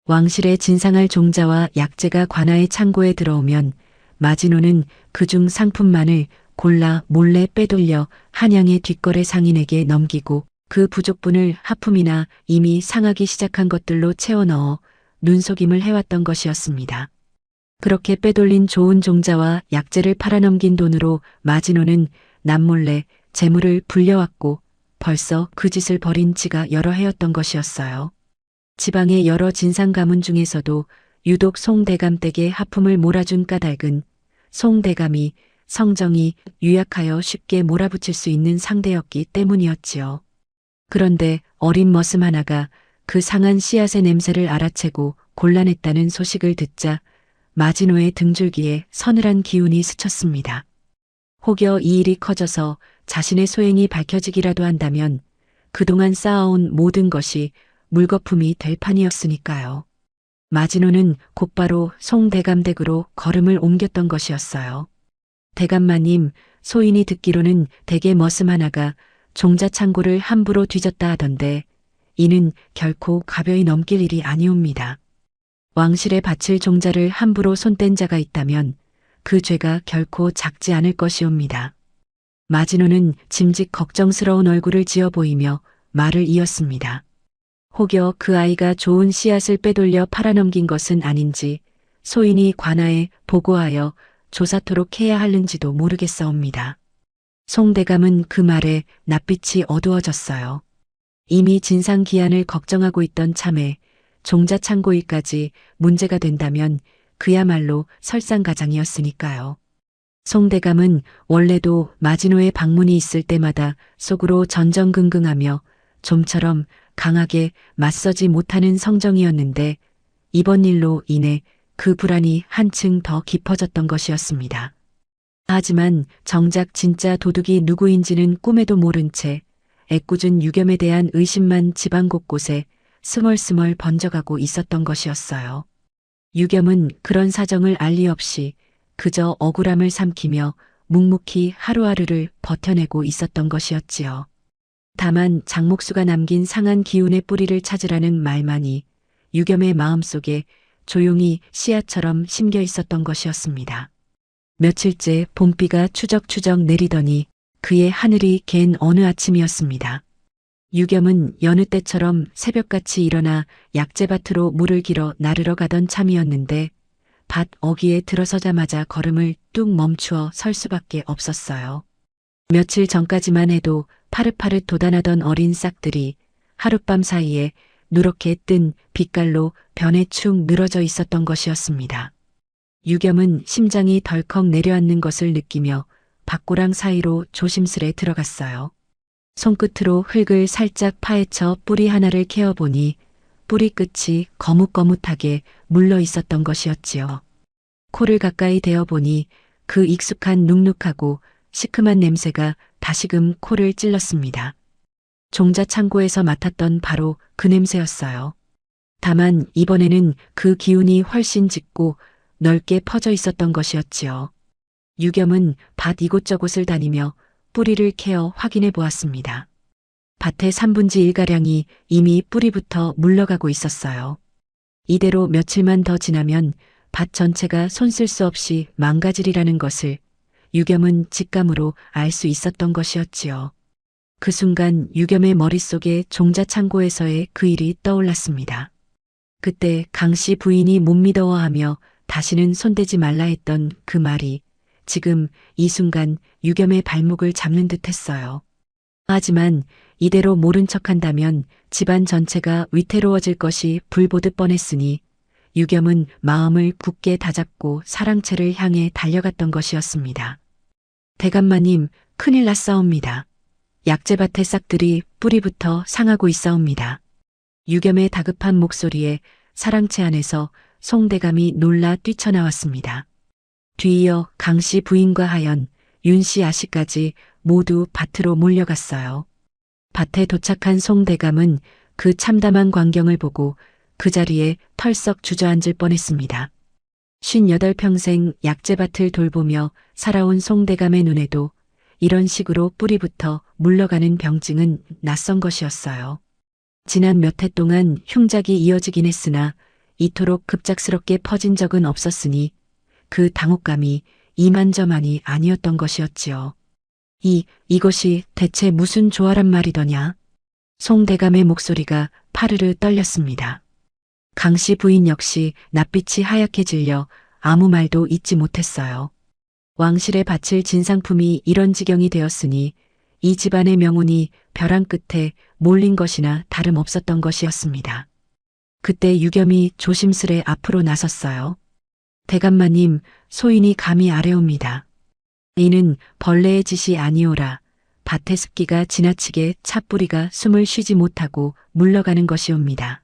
왕실에 진상할 종자와 약재가 관아의 창고에 들어오면 마지노는 그중 상품만을 골라 몰래 빼돌려 한양의 뒷거래 상인에게 넘기고 그 부족분을 하품이나 이미 상하기 시작한 것들로 채워 넣어 눈속임을 해왔던 것이었습니다. 그렇게 빼돌린 좋은 종자와 약재를 팔아넘긴 돈으로 마지노는 남몰래 재물을 불려왔고 벌써 그 짓을 벌인 지가 여러 해였던 것이었어요. 지방의 여러 진상 가문 중에서도 유독 송대감 댁에 하품을 몰아준 까닭은 송대감이 성정이 유약하여 쉽게 몰아붙일 수 있는 상대였기 때문이었지요. 그런데 어린 머슴 하나가 그 상한 씨앗의 냄새를 알아채고 곤란했다는 소식을 듣자 마진호의 등줄기에 서늘한 기운이 스쳤습니다. 혹여 이 일이 커져서 자신의 소행이 밝혀지기라도 한다면 그동안 쌓아온 모든 것이 물거품이 될 판이었으니까요. 마진호는 곧바로 송대감 댁으로 걸음을 옮겼던 것이었어요. 대감마님, 소인이 듣기로는 댁의 머슴 하나가 종자 창고를 함부로 뒤졌다 하던데 이는 결코 가벼이 넘길 일이 아니옵니다. 왕실에 바칠 종자를 함부로 손댄 자가 있다면 그 죄가 결코 작지 않을 것이옵니다. 마진호는 짐짓 걱정스러운 얼굴을 지어 보이며 말을 이었습니다. 혹여 그 아이가 좋은 씨앗을 빼돌려 팔아넘긴 것은 아닌지 소인이 관아에 보고하여 조사토록 해야 하는지도 모르겠사옵니다. 송대감은 그 말에 낯빛이 어두워졌어요. 이미 진상기한을 걱정하고 있던 참에 종자 창고일까지 문제가 된다면 그야말로 설상가장이었으니까요. 송대감은 원래도 마진호의 방문이 있을 때마다 속으로 전전긍긍하며 좀처럼 강하게 맞서지 못하는 성정이었는데 이번 일로 인해 그 불안이 한층 더 깊어졌던 것이었습니다. 하지만 정작 진짜 도둑이 누구인지는 꿈에도 모른 채 애꿎은 유겸에 대한 의심만 집안 곳곳에 스멀스멀 번져가고 있었던 것이었어요. 유겸은 그런 사정을 알 리 없이 그저 억울함을 삼키며 묵묵히 하루하루를 버텨내고 있었던 것이었지요. 다만 장목수가 남긴 상한 기운의 뿌리를 찾으라는 말만이 유겸의 마음속에 조용히 씨앗처럼 심겨 있었던 것이었습니다. 며칠째 봄비가 추적추적 내리더니 그의 하늘이 갠 어느 아침이었습니다. 유겸은 여느 때처럼 새벽같이 일어나 약재밭으로 물을 길어 나르러 가던 참이었는데 밭 어귀에 들어서자마자 걸음을 뚝 멈추어 설 수밖에 없었어요. 며칠 전까지만 해도 파릇파릇 돋아나던 어린 싹들이 하룻밤 사이에 누렇게 뜬 빛깔로 변해 축 늘어져 있었던 것이었습니다. 유겸은 심장이 덜컥 내려앉는 것을 느끼며 밭고랑 사이로 조심스레 들어갔어요. 손끝으로 흙을 살짝 파헤쳐 뿌리 하나를 캐어보니 뿌리 끝이 거뭇거뭇하게 물러 있었던 것이었지요. 코를 가까이 대어보니 그 익숙한 눅눅하고 시큼한 냄새가 다시금 코를 찔렀습니다. 종자 창고에서 맡았던 바로 그 냄새였어요. 다만 이번에는 그 기운이 훨씬 짙고 넓게 퍼져 있었던 것이었지요. 유겸은 밭 이곳저곳을 다니며 뿌리를 캐어 확인해 보았습니다. 밭의 3분의 1가량이 이미 뿌리부터 물러가고 있었어요. 이대로 며칠만 더 지나면 밭 전체가 손쓸 수 없이 망가지리라는 것을 유겸은 직감으로 알 수 있었던 것이었지요. 그 순간 유겸의 머릿속에 종자 창고에서의 그 일이 떠올랐습니다. 그때 강씨 부인이 못 믿어워하며 다시는 손대지 말라 했던 그 말이 지금 이 순간 유겸의 발목을 잡는 듯 했어요. 하지만 이대로 모른 척한다면 집안 전체가 위태로워질 것이 불보듯 뻔했으니 유겸은 마음을 굳게 다잡고 사랑채를 향해 달려갔던 것이었습니다. 대감마님, 큰일 났사옵니다. 약재밭의 싹들이 뿌리부터 상하고 있사옵니다. 유겸의 다급한 목소리에 사랑채 안에서 송대감이 놀라 뛰쳐나왔습니다. 뒤이어 강씨 부인과 하연, 윤씨 아씨까지 모두 밭으로 몰려갔어요. 밭에 도착한 송대감은 그 참담한 광경을 보고 그 자리에 털썩 주저앉을 뻔했습니다. 58평생 약재밭을 돌보며 살아온 송대감의 눈에도 이런 식으로 뿌리부터 물러가는 병증은 낯선 것이었어요. 지난 몇 해 동안 흉작이 이어지긴 했으나 이토록 급작스럽게 퍼진 적은 없었으니 그 당혹감이 이만저만이 아니었던 것이었지요. 이것이 대체 무슨 조화란 말이더냐? 송대감의 목소리가 파르르 떨렸습니다. 강씨 부인 역시 낯빛이 하얗게 질려 아무 말도 잇지 못했어요. 왕실에 바칠 진상품이 이런 지경이 되었으니 이 집안의 명운이 벼랑 끝에 몰린 것이나 다름없었던 것이었습니다. 그때 유겸이 조심스레 앞으로 나섰어요. 대감마님, 소인이 감히 아뢰옵니다. 이는 벌레의 짓이 아니오라. 밭의 습기가 지나치게 찻뿌리가 숨을 쉬지 못하고 물러가는 것이옵니다.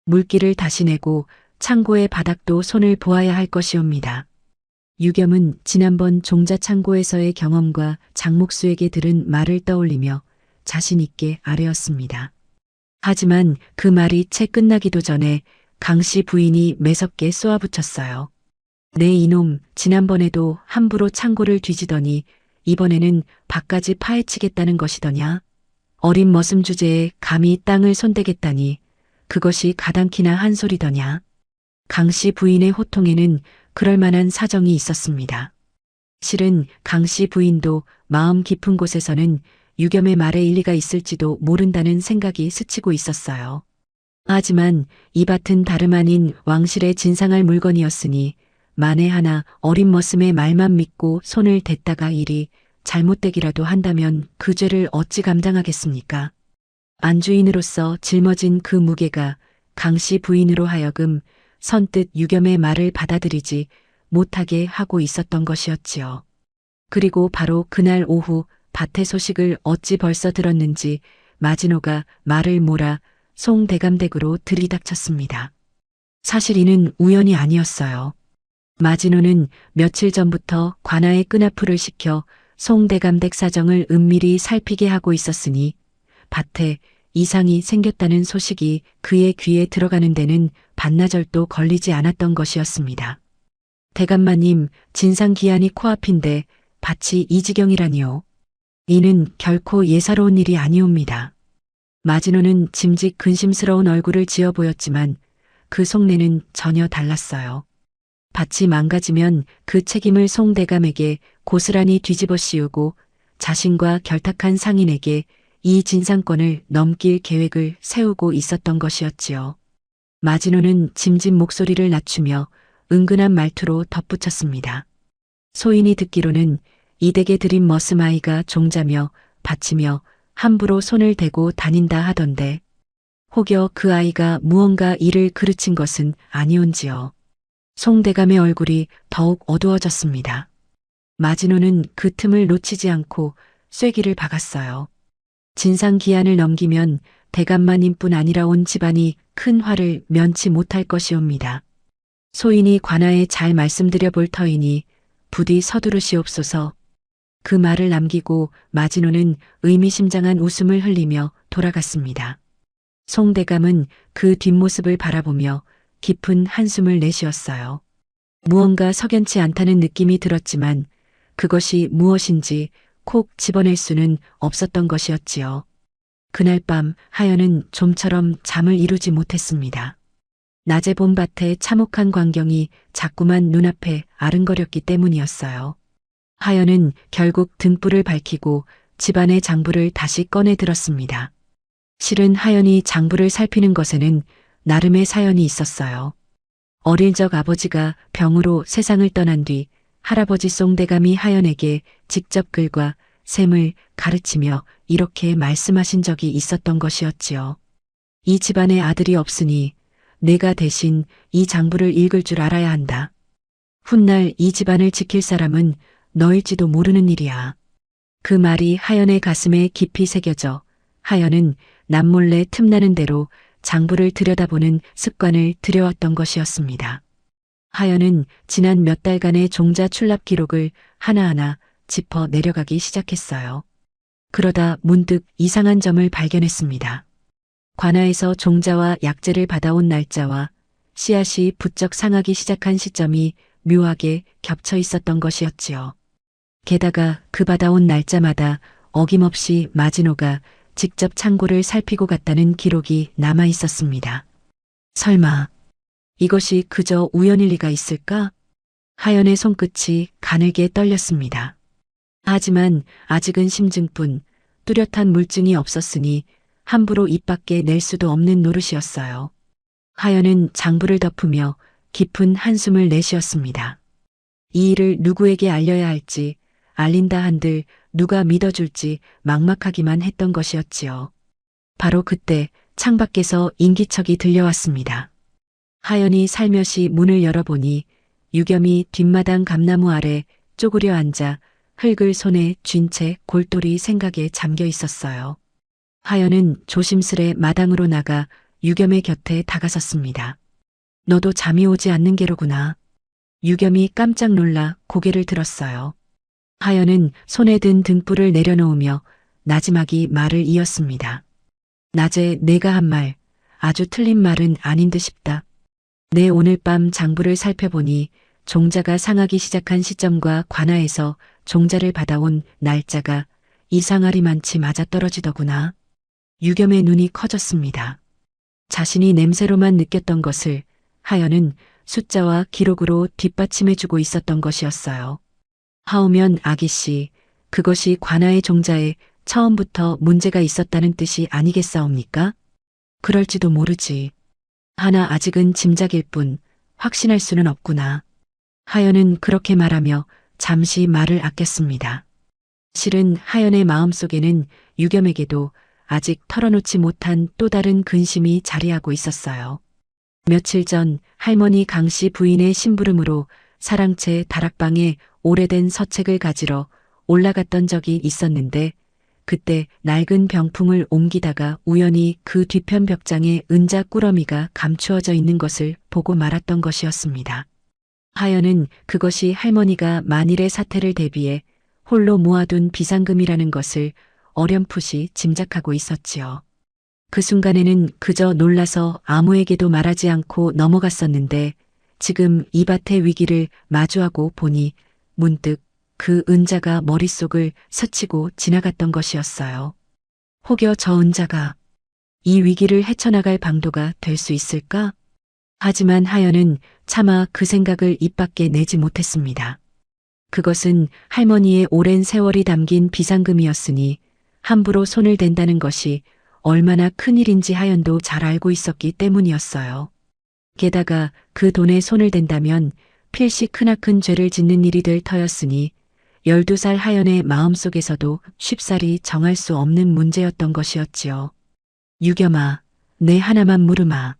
물기를 다시 내고 창고의 바닥도 손을 보아야 할 것이옵니다. 유겸은 지난번 종자 창고에서의 경험과 장목수에게 들은 말을 떠올리며 자신 있게 아뢰었습니다. 하지만 그 말이 채 끝나기도 전에 강씨 부인이 매섭게 쏘아붙였어요. 네 이놈, 지난번에도 함부로 창고를 뒤지더니 이번에는 밭까지 파헤치겠다는 것이더냐? 어린 머슴 주제에 감히 땅을 손대겠다니 그것이 가당키나 한 소리더냐? 강씨 부인의 호통에는 그럴 만한 사정이 있었습니다. 실은 강씨 부인도 마음 깊은 곳에서는 유겸의 말에 일리가 있을지도 모른다는 생각이 스치고 있었어요. 하지만 이 밭은 다름 아닌 왕실에 진상할 물건이었으니 만에 하나 어린 머슴의 말만 믿고 손을 댔다가 일이 잘못되기라도 한다면 그 죄를 어찌 감당하겠습니까? 안주인으로서 짊어진 그 무게가 강씨 부인으로 하여금 선뜻 유겸의 말을 받아들이지 못하게 하고 있었던 것이었지요. 그리고 바로 그날 오후 밭의 소식을 어찌 벌써 들었는지 마진호가 말을 몰아 송대감댁으로 들이닥쳤습니다. 사실 이는 우연이 아니었어요. 마진호는 며칠 전부터 관아의 끈아풀을 시켜 송대감댁 사정을 은밀히 살피게 하고 있었으니 밭에 이상이 생겼다는 소식이 그의 귀에 들어가는 데는 반나절도 걸리지 않았던 것이었습니다. 대감마님, 진상기한이 코앞인데 밭이 이 지경이라니요. 이는 결코 예사로운 일이 아니옵니다. 마진호는 짐짓 근심스러운 얼굴을 지어 보였지만 그 속내는 전혀 달랐어요. 밭이 망가지면 그 책임을 송대감에게 고스란히 뒤집어 씌우고 자신과 결탁한 상인에게 이 진상권을 넘길 계획을 세우고 있었던 것이었지요. 마진호는 짐짓 목소리를 낮추며 은근한 말투로 덧붙였습니다. 소인이 듣기로는 이 댁에 들인 머슴아이가 종자며 바치며 함부로 손을 대고 다닌다 하던데 혹여 그 아이가 무언가 일을 그르친 것은 아니온지요. 송대감의 얼굴이 더욱 어두워졌습니다. 마진호는 그 틈을 놓치지 않고 쐐기를 박았어요. 진상기한을 넘기면 대감마님뿐 아니라 온 집안이 큰 화를 면치 못할 것이옵니다. 소인이 관아에 잘 말씀드려 볼 터이니 부디 서두르시옵소서. 그 말을 남기고 마진호는 의미심장한 웃음을 흘리며 돌아갔습니다. 송대감은 그 뒷모습을 바라보며 깊은 한숨을 내쉬었어요. 무언가 석연치 않다는 느낌이 들었지만 그것이 무엇인지 콕 집어낼 수는 없었던 것이었지요. 그날 밤 하연은 좀처럼 잠을 이루지 못했습니다. 낮에 본 밭의 참혹한 광경이 자꾸만 눈앞에 아른거렸기 때문이었어요. 하연은 결국 등불을 밝히고 집안의 장부를 다시 꺼내 들었습니다. 실은 하연이 장부를 살피는 것에는 나름의 사연이 있었어요. 어릴 적 아버지가 병으로 세상을 떠난 뒤 할아버지 송대감이 하연에게 직접 글과 셈을 가르치며 이렇게 말씀하신 적이 있었던 것이었지요. 이 집안에 아들이 없으니 내가 대신 이 장부를 읽을 줄 알아야 한다. 훗날 이 집안을 지킬 사람은 너일지도 모르는 일이야. 그 말이 하연의 가슴에 깊이 새겨져 하연은 남몰래 틈나는 대로 장부를 들여다보는 습관을 들여왔던 것이었습니다. 하연은 지난 몇 달간의 종자 출납 기록을 하나하나 짚어 내려가기 시작했어요. 그러다 문득 이상한 점을 발견했습니다. 관아에서 종자와 약재를 받아온 날짜와 씨앗이 부쩍 상하기 시작한 시점이 묘하게 겹쳐 있었던 것이었지요. 게다가 그 받아온 날짜마다 어김없이 마진호가 직접 창고를 살피고 갔다는 기록이 남아 있었습니다. 설마 이것이 그저 우연일 리가 있을까? 하연의 손끝이 가늘게 떨렸습니다. 하지만 아직은 심증뿐 뚜렷한 물증이 없었으니 함부로 입 밖에 낼 수도 없는 노릇이었어요. 하연은 장부를 덮으며 깊은 한숨을 내쉬었습니다. 이 일을 누구에게 알려야 할지, 알린다 한들 누가 믿어줄지 막막하기만 했던 것이었지요. 바로 그때 창밖에서 인기척이 들려왔습니다. 하연이 살며시 문을 열어보니 유겸이 뒷마당 감나무 아래 쪼그려 앉아 흙을 손에 쥔 채 골똘히 생각에 잠겨 있었어요. 하연은 조심스레 마당으로 나가 유겸의 곁에 다가섰습니다. 너도 잠이 오지 않는 게로구나. 유겸이 깜짝 놀라 고개를 들었어요. 하연은 손에 든 등불을 내려놓으며 나지막이 말을 이었습니다. 낮에 내가 한 말, 아주 틀린 말은 아닌 듯 싶다. 내 오늘 밤 장부를 살펴보니 종자가 상하기 시작한 시점과 관하에서 종자를 받아온 날짜가 이상하리만치 맞아떨어지더구나. 유겸의 눈이 커졌습니다. 자신이 냄새로만 느꼈던 것을 하연은 숫자와 기록으로 뒷받침해주고 있었던 것이었어요. 하오면 아기씨, 그것이 관하의 종자에 처음부터 문제가 있었다는 뜻이 아니겠사옵니까? 그럴지도 모르지. 하나 아직은 짐작일 뿐 확신할 수는 없구나. 하연은 그렇게 말하며 잠시 말을 아꼈습니다. 실은 하연의 마음속에는 유겸에게도 아직 털어놓지 못한 또 다른 근심이 자리하고 있었어요. 며칠 전 할머니 강씨 부인의 심부름으로 사랑채 다락방에 오래된 서책을 가지러 올라갔던 적이 있었는데 그때 낡은 병풍을 옮기다가 우연히 그 뒤편 벽장에 은자 꾸러미가 감추어져 있는 것을 보고 말았던 것이었습니다. 하연은 그것이 할머니가 만일의 사태를 대비해 홀로 모아둔 비상금이라는 것을 어렴풋이 짐작하고 있었지요. 그 순간에는 그저 놀라서 아무에게도 말하지 않고 넘어갔었는데 지금 이 밭의 위기를 마주하고 보니 문득 그 은자가 머릿속을 스치고 지나갔던 것이었어요. 혹여 저 은자가 이 위기를 헤쳐나갈 방도가 될 수 있을까? 하지만 하연은 차마 그 생각을 입 밖에 내지 못했습니다. 그것은 할머니의 오랜 세월이 담긴 비상금이었으니 함부로 손을 댄다는 것이 얼마나 큰일인지 하연도 잘 알고 있었기 때문이었어요. 게다가 그 돈에 손을 댄다면 필시 크나큰 죄를 짓는 일이 될 터였으니 12살 하연의 마음속에서도 쉽사리 정할 수 없는 문제였던 것이었지요. 유겸아, 내 하나만 물으마.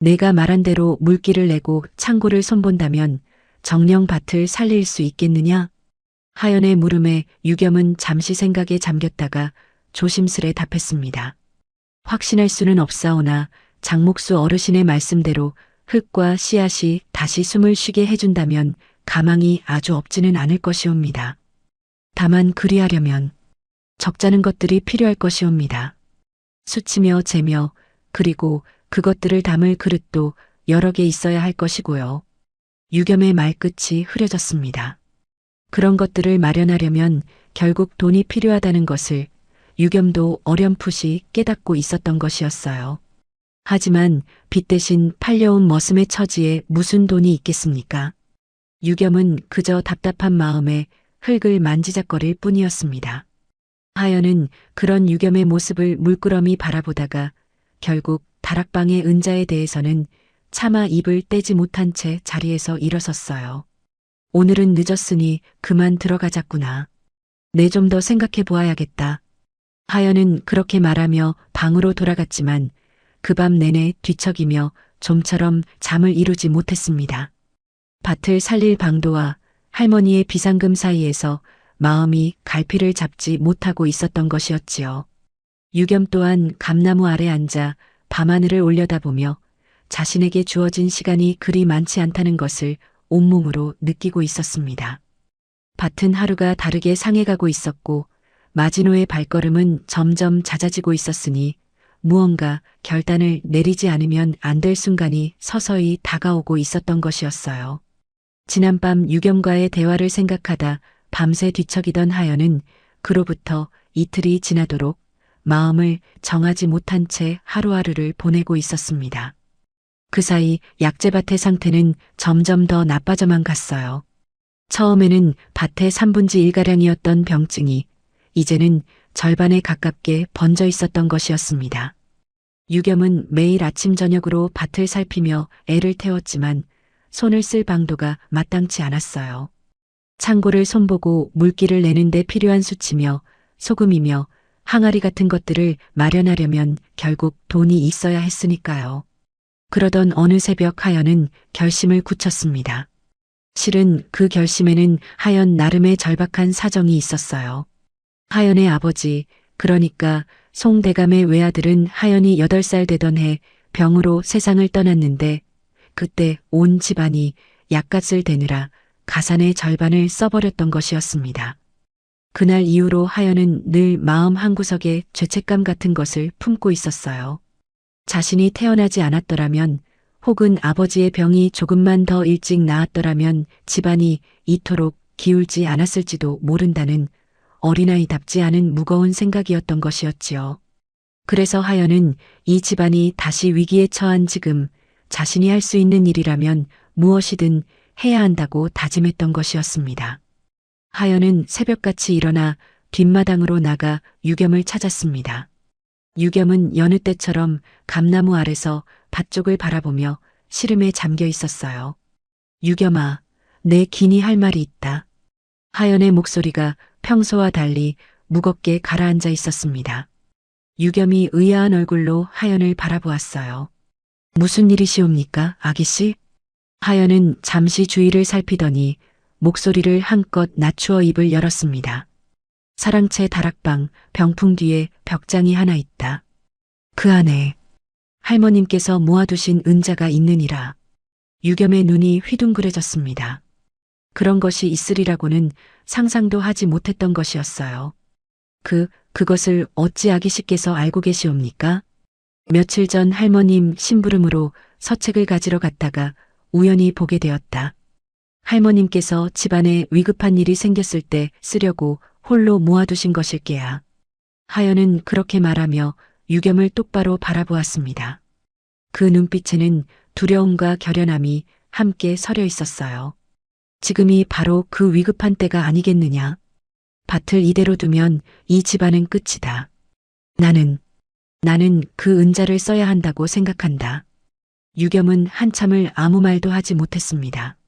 내가 말한 대로 물기를 내고 창고를 손본다면 정녕 밭을 살릴 수 있겠느냐? 하연의 물음에 유겸은 잠시 생각에 잠겼다가 조심스레 답했습니다. 확신할 수는 없사오나 장목수 어르신의 말씀대로 흙과 씨앗이 다시 숨을 쉬게 해준다면 가망이 아주 없지는 않을 것이옵니다. 다만 그리하려면 적잖은 것들이 필요할 것이옵니다. 수치며 재며 그리고 그것들을 담을 그릇도 여러 개 있어야 할 것이고요. 유겸의 말끝이 흐려졌습니다. 그런 것들을 마련하려면 결국 돈이 필요하다는 것을 유겸도 어렴풋이 깨닫고 있었던 것이었어요. 하지만 빚 대신 팔려온 머슴의 처지에 무슨 돈이 있겠습니까? 유겸은 그저 답답한 마음에 흙을 만지작거릴 뿐이었습니다. 하연은 그런 유겸의 모습을 물끄러미 바라보다가 결국 다락방의 은자에 대해서는 차마 입을 떼지 못한 채 자리에서 일어섰어요. 오늘은 늦었으니 그만 들어가자꾸나. 내 좀 더 생각해 보아야겠다. 하연은 그렇게 말하며 방으로 돌아갔지만 그 밤 내내 뒤척이며 좀처럼 잠을 이루지 못했습니다. 밭을 살릴 방도와 할머니의 비상금 사이에서 마음이 갈피를 잡지 못하고 있었던 것이었지요. 유겸 또한 감나무 아래 앉아 밤하늘을 올려다보며 자신에게 주어진 시간이 그리 많지 않다는 것을 온몸으로 느끼고 있었습니다. 밭은 하루가 다르게 상해가고 있었고 마지노의 발걸음은 점점 잦아지고 있었으니 무언가 결단을 내리지 않으면 안 될 순간이 서서히 다가오고 있었던 것이었어요. 지난밤 유겸과의 대화를 생각하다 밤새 뒤척이던 하연은 그로부터 이틀이 지나도록 마음을 정하지 못한 채 하루하루를 보내고 있었습니다. 그 사이 약재밭의 상태는 점점 더 나빠져만 갔어요. 처음에는 밭의 3분지 1가량이었던 병증이 이제는 절반에 가깝게 번져 있었던 것이었습니다. 유겸은 매일 아침 저녁으로 밭을 살피며 애를 태웠지만 손을 쓸 방도가 마땅치 않았어요. 창고를 손보고 물기를 내는 데 필요한 수치며 소금이며 항아리 같은 것들을 마련하려면 결국 돈이 있어야 했으니까요. 그러던 어느 새벽 하연은 결심을 굳혔습니다. 실은 그 결심에는 하연 나름의 절박한 사정이 있었어요. 하연의 아버지, 그러니까 송대감의 외아들은 하연이 8살 되던 해 병으로 세상을 떠났는데 그때 온 집안이 약값을 대느라 가산의 절반을 써버렸던 것이었습니다. 그날 이후로 하연은 늘 마음 한구석에 죄책감 같은 것을 품고 있었어요. 자신이 태어나지 않았더라면 혹은 아버지의 병이 조금만 더 일찍 나았더라면 집안이 이토록 기울지 않았을지도 모른다는 어린아이답지 않은 무거운 생각이었던 것이었지요. 그래서 하연은 이 집안이 다시 위기에 처한 지금 자신이 할 수 있는 일이라면 무엇이든 해야 한다고 다짐했던 것이었습니다. 하연은 새벽같이 일어나 뒷마당으로 나가 유겸을 찾았습니다. 유겸은 여느 때처럼 감나무 아래서 밭쪽을 바라보며 시름에 잠겨 있었어요. 유겸아, 내 긴히 할 말이 있다. 하연의 목소리가 평소와 달리 무겁게 가라앉아 있었습니다. 유겸이 의아한 얼굴로 하연을 바라보았어요. 무슨 일이시옵니까, 아기씨? 하연은 잠시 주위를 살피더니 목소리를 한껏 낮추어 입을 열었습니다. 사랑채 다락방 병풍 뒤에 벽장이 하나 있다. 그 안에 할머님께서 모아두신 은자가 있느니라. 유겸의 눈이 휘둥그레졌습니다. 그런 것이 있으리라고는 상상도 하지 못했던 것이었어요. 그것을 어찌 아기씨께서 알고 계시옵니까? 며칠 전 할머님 심부름으로 서책을 가지러 갔다가 우연히 보게 되었다. 할머님께서 집안에 위급한 일이 생겼을 때 쓰려고 홀로 모아두신 것일게야. 하연은 그렇게 말하며 유겸을 똑바로 바라보았습니다. 그 눈빛에는 두려움과 결연함이 함께 서려 있었어요. 지금이 바로 그 위급한 때가 아니겠느냐. 밭을 이대로 두면 이 집안은 끝이다. 나는 그 은자를 써야 한다고 생각한다. 유겸은 한참을 아무 말도 하지 못했습니다.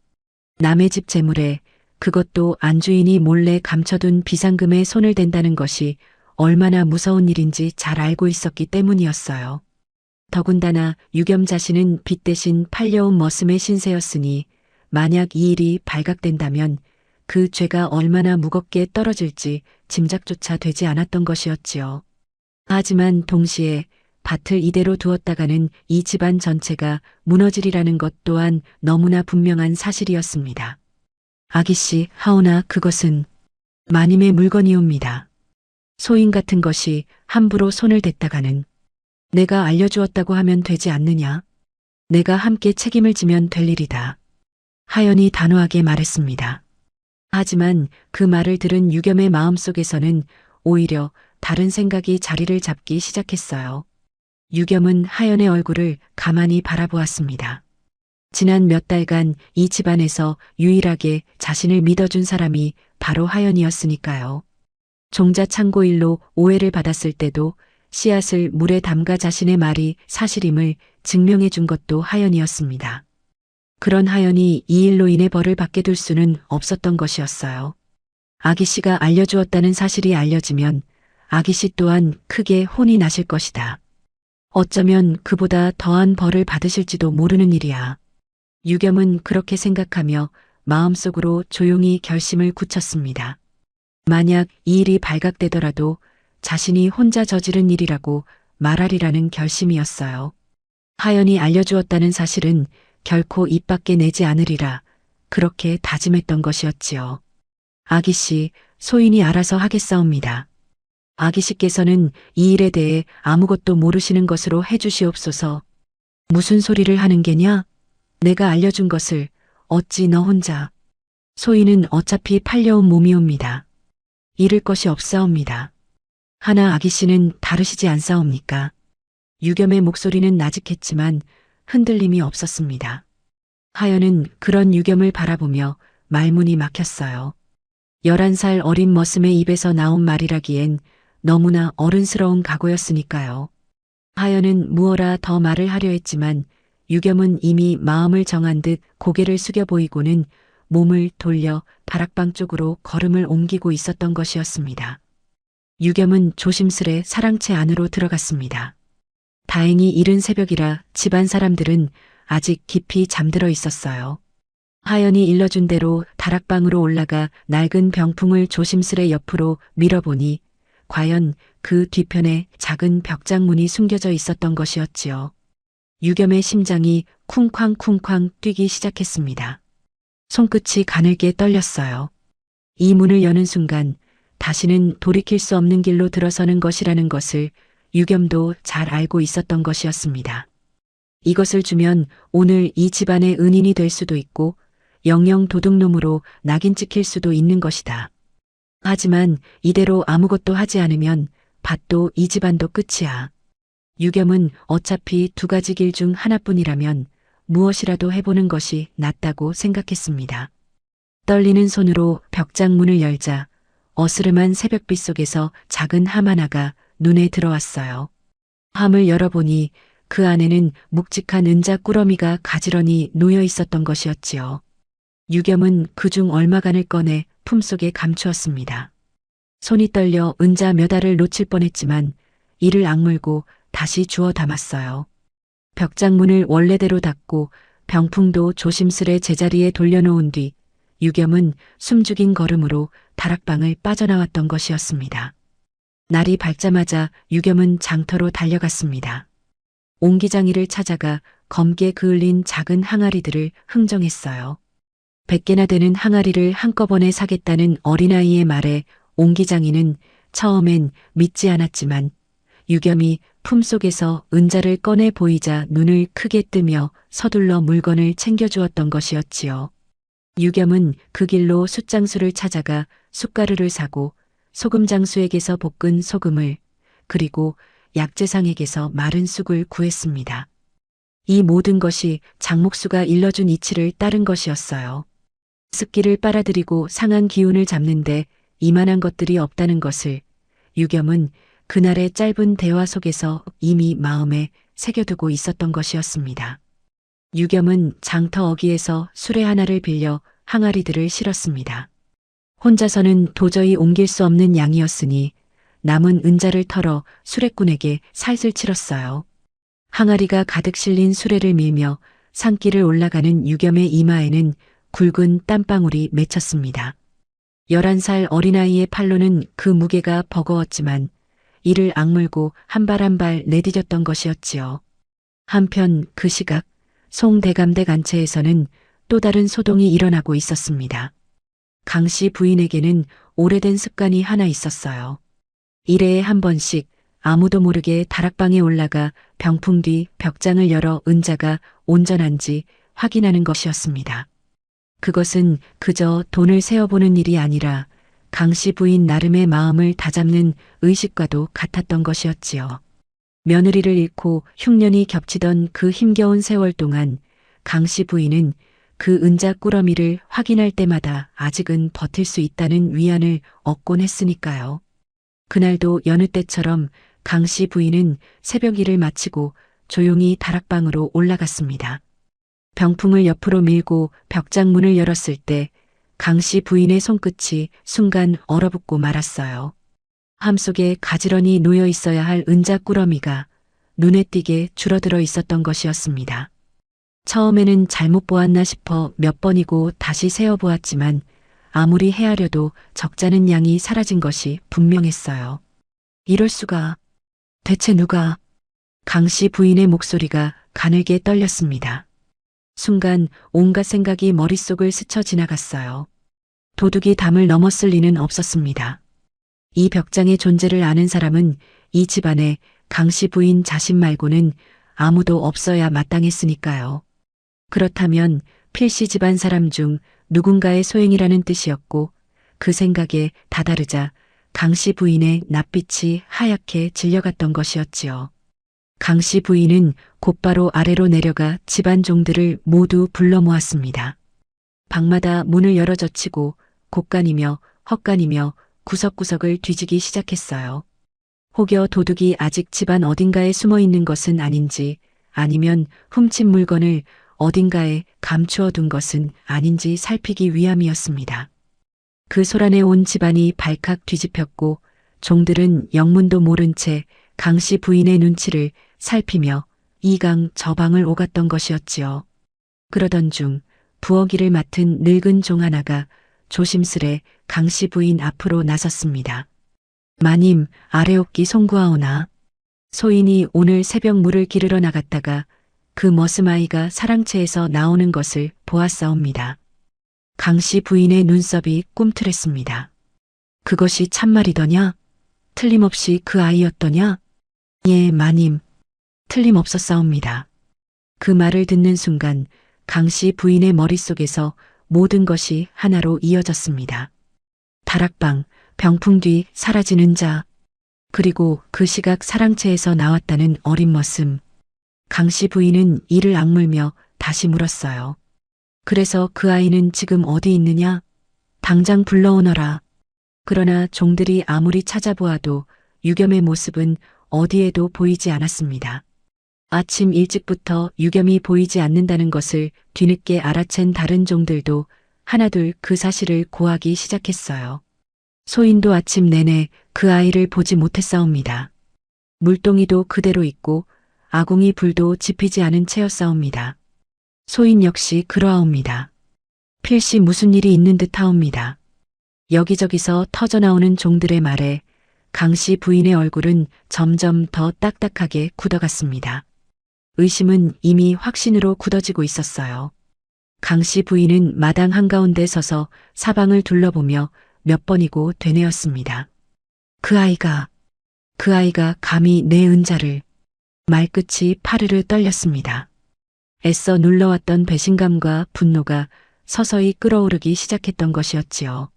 남의 집 재물에 그것도 안주인이 몰래 감춰둔 비상금에 손을 댄다는 것이 얼마나 무서운 일인지 잘 알고 있었기 때문이었어요. 더군다나 유겸 자신은 빚 대신 팔려온 머슴의 신세였으니 만약 이 일이 발각된다면 그 죄가 얼마나 무겁게 떨어질지 짐작조차 되지 않았던 것이었지요. 하지만 동시에 밭을 이대로 두었다가는 이 집안 전체가 무너지리라는 것 또한 너무나 분명한 사실이었습니다. 아기씨, 하오나 그것은 마님의 물건이옵니다. 소인 같은 것이 함부로 손을 댔다가는 내가 알려주었다고 하면 되지 않느냐? 내가 함께 책임을 지면 될 일이다. 하연이 단호하게 말했습니다. 하지만 그 말을 들은 유겸의 마음속에서는 오히려 다른 생각이 자리를 잡기 시작했어요. 유겸은 하연의 얼굴을 가만히 바라보았습니다. 지난 몇 달간 이 집안에서 유일하게 자신을 믿어준 사람이 바로 하연이었으니까요. 종자 창고일로 오해를 받았을 때도 씨앗을 물에 담가 자신의 말이 사실임을 증명해 준 것도 하연이었습니다. 그런 하연이 이 일로 인해 벌을 받게 둘 수는 없었던 것이었어요. 아기씨가 알려주었다는 사실이 알려지면 아기씨 또한 크게 혼이 나실 것이다. 어쩌면 그보다 더한 벌을 받으실지도 모르는 일이야. 유겸은 그렇게 생각하며 마음속으로 조용히 결심을 굳혔습니다. 만약 이 일이 발각되더라도 자신이 혼자 저지른 일이라고 말하리라는 결심이었어요. 하연이 알려주었다는 사실은 결코 입 밖에 내지 않으리라 그렇게 다짐했던 것이었지요. 아기씨, 소인이 알아서 하겠사옵니다. 아기씨께서는 이 일에 대해 아무것도 모르시는 것으로 해주시옵소서. 무슨 소리를 하는 게냐? 내가 알려준 것을 어찌 너 혼자. 소인은 어차피 팔려온 몸이옵니다. 잃을 것이 없사옵니다. 하나 아기씨는 다르시지 않사옵니까? 유겸의 목소리는 나직했지만 흔들림이 없었습니다. 하연은 그런 유겸을 바라보며 말문이 막혔어요. 11살 어린 머슴의 입에서 나온 말이라기엔 너무나 어른스러운 각오였으니까요. 하연은 무어라 더 말을 하려 했지만 유겸은 이미 마음을 정한 듯 고개를 숙여 보이고는 몸을 돌려 다락방 쪽으로 걸음을 옮기고 있었던 것이었습니다. 유겸은 조심스레 사랑채 안으로 들어갔습니다. 다행히 이른 새벽이라 집안 사람들은 아직 깊이 잠들어 있었어요. 하연이 일러준 대로 다락방으로 올라가 낡은 병풍을 조심스레 옆으로 밀어보니 과연 그 뒤편에 작은 벽장문이 숨겨져 있었던 것이었지요. 유겸의 심장이 쿵쾅쿵쾅 뛰기 시작했습니다. 손끝이 가늘게 떨렸어요. 이 문을 여는 순간 다시는 돌이킬 수 없는 길로 들어서는 것이라는 것을 유겸도 잘 알고 있었던 것이었습니다. 이것을 주면 오늘 이 집안의 은인이 될 수도 있고 영영 도둑놈으로 낙인 찍힐 수도 있는 것이다. 하지만 이대로 아무것도 하지 않으면 밭도 이 집안도 끝이야. 유겸은 어차피 두 가지 길 중 하나뿐이라면 무엇이라도 해보는 것이 낫다고 생각했습니다. 떨리는 손으로 벽장문을 열자 어스름한 새벽빛 속에서 작은 함 하나가 눈에 들어왔어요. 함을 열어보니 그 안에는 묵직한 은자 꾸러미가 가지런히 놓여 있었던 것이었지요. 유겸은 그중 얼마간을 꺼내 품속에 감추었습니다. 손이 떨려 은자 몇 알을 놓칠 뻔했지만 이를 악물고 다시 주워 담았어요. 벽장문을 원래대로 닫고 병풍도 조심스레 제자리에 돌려놓은 뒤 유겸은 숨죽인 걸음으로 다락방을 빠져나왔던 것이었습니다. 날이 밝자마자 유겸은 장터로 달려갔습니다. 옹기장이를 찾아가 검게 그을린 작은 항아리들을 흥정했어요. 100개나 되는 항아리를 한꺼번에 사겠다는 어린아이의 말에 옹기장이는 처음엔 믿지 않았지만 유겸이 품속에서 은자를 꺼내 보이자 눈을 크게 뜨며 서둘러 물건을 챙겨주었던 것이었지요. 유겸은 그 길로 숯장수를 찾아가 숯가루를 사고 소금장수에게서 볶은 소금을 그리고 약재상에게서 마른 쑥을 구했습니다. 이 모든 것이 장목수가 일러준 이치를 따른 것이었어요. 습기를 빨아들이고 상한 기운을 잡는데 이만한 것들이 없다는 것을 유겸은 그날의 짧은 대화 속에서 이미 마음에 새겨두고 있었던 것이었습니다. 유겸은 장터 어귀에서 수레 하나를 빌려 항아리들을 실었습니다. 혼자서는 도저히 옮길 수 없는 양이었으니 남은 은자를 털어 수레꾼에게 살슬 치렀어요. 항아리가 가득 실린 수레를 밀며 산길을 올라가는 유겸의 이마에는 굵은 땀방울이 맺혔습니다. 11살 어린아이의 팔로는 그 무게가 버거웠지만 이를 악물고 한 발 한 발 내디뎠던 것이었지요. 한편 그 시각 송대감댁 안채에서는 또 다른 소동이 일어나고 있었습니다. 강씨 부인에게는 오래된 습관이 하나 있었어요. 1회에 한 번씩 아무도 모르게 다락방에 올라가 병풍 뒤 벽장을 열어 은자가 온전한지 확인하는 것이었습니다. 그것은 그저 돈을 세어보는 일이 아니라 강씨 부인 나름의 마음을 다잡는 의식과도 같았던 것이었지요. 며느리를 잃고 흉년이 겹치던 그 힘겨운 세월 동안 강씨 부인은 그 은자 꾸러미를 확인할 때마다 아직은 버틸 수 있다는 위안을 얻곤 했으니까요. 그날도 여느 때처럼 강씨 부인은 새벽 일을 마치고 조용히 다락방으로 올라갔습니다. 병풍을 옆으로 밀고 벽장문을 열었을 때 강씨 부인의 손끝이 순간 얼어붙고 말았어요. 함 속에 가지런히 놓여 있어야 할 은자 꾸러미가 눈에 띄게 줄어들어 있었던 것이었습니다. 처음에는 잘못 보았나 싶어 몇 번이고 다시 세어보았지만 아무리 헤아려도 적잖은 양이 사라진 것이 분명했어요. 이럴 수가. 대체 누가? 강씨 부인의 목소리가 가늘게 떨렸습니다. 순간 온갖 생각이 머릿속을 스쳐 지나갔어요. 도둑이 담을 넘었을 리는 없었습니다. 이 벽장의 존재를 아는 사람은 이 집안에 강씨 부인 자신 말고는 아무도 없어야 마땅했으니까요. 그렇다면 필시 집안 사람 중 누군가의 소행이라는 뜻이었고 그 생각에 다다르자 강씨 부인의 낯빛이 하얗게 질려갔던 것이었지요. 강씨 부인은 곧바로 아래로 내려가 집안 종들을 모두 불러 모았습니다. 방마다 문을 열어 젖히고 곳간이며 헛간이며 구석구석을 뒤지기 시작했어요. 혹여 도둑이 아직 집안 어딘가에 숨어 있는 것은 아닌지 아니면 훔친 물건을 어딘가에 감추어 둔 것은 아닌지 살피기 위함이었습니다. 그 소란에 온 집안이 발칵 뒤집혔고 종들은 영문도 모른 채 강씨 부인의 눈치를 살피며 이강 저방을 오갔던 것이었지요. 그러던 중 부엌일을 맡은 늙은 종 하나가 조심스레 강씨 부인 앞으로 나섰습니다. 마님, 아래옵기 송구하오나. 소인이 오늘 새벽 물을 기르러 나갔다가 그 머슴아이가 사랑채에서 나오는 것을 보았사옵니다. 강씨 부인의 눈썹이 꿈틀했습니다. 그것이 참말이더냐? 틀림없이 그 아이였더냐? 예, 마님. 틀림없었사옵니다. 그 말을 듣는 순간 강씨 부인의 머릿속에서 모든 것이 하나로 이어졌습니다. 다락방, 병풍 뒤 사라지는 자, 그리고 그 시각 사랑채에서 나왔다는 어린 머슴. 강씨 부인은 이를 악물며 다시 물었어요. 그래서 그 아이는 지금 어디 있느냐? 당장 불러오너라. 그러나 종들이 아무리 찾아보아도 유겸의 모습은 어디에도 보이지 않았습니다. 아침 일찍부터 유겸이 보이지 않는다는 것을 뒤늦게 알아챈 다른 종들도 하나둘 그 사실을 고하기 시작했어요. 소인도 아침 내내 그 아이를 보지 못했사옵니다. 물동이도 그대로 있고 아궁이 불도 지피지 않은 채였사옵니다. 소인 역시 그러하옵니다. 필시 무슨 일이 있는 듯하옵니다. 여기저기서 터져나오는 종들의 말에 강씨 부인의 얼굴은 점점 더 딱딱하게 굳어갔습니다. 의심은 이미 확신으로 굳어지고 있었어요. 강씨 부인은 마당 한가운데 서서 사방을 둘러보며 몇 번이고 되뇌었습니다. 그 아이가 감히 내 은자를. 말끝이 파르르 떨렸습니다. 애써 눌러왔던 배신감과 분노가 서서히 끓어오르기 시작했던 것이었지요.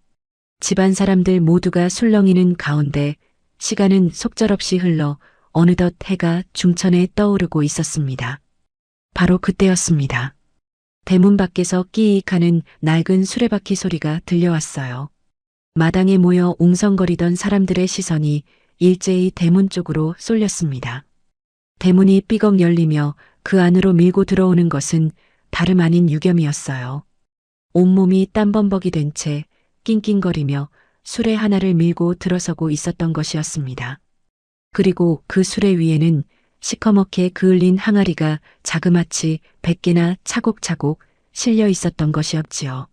집안 사람들 모두가 술렁이는 가운데 시간은 속절없이 흘러 어느덧 해가 중천에 떠오르고 있었습니다. 바로 그때였습니다. 대문 밖에서 끼익하는 낡은 수레바퀴 소리가 들려왔어요. 마당에 모여 웅성거리던 사람들의 시선이 일제히 대문 쪽으로 쏠렸습니다. 대문이 삐걱 열리며 그 안으로 밀고 들어오는 것은 다름 아닌 유겸이었어요. 온몸이 땀범벅이 된 채 낑낑거리며 수레 하나를 밀고 들어서고 있었던 것이었습니다. 그리고 그 수레 위에는 시커멓게 그을린 항아리가 자그마치 100개나 차곡차곡 실려 있었던 것이었지요.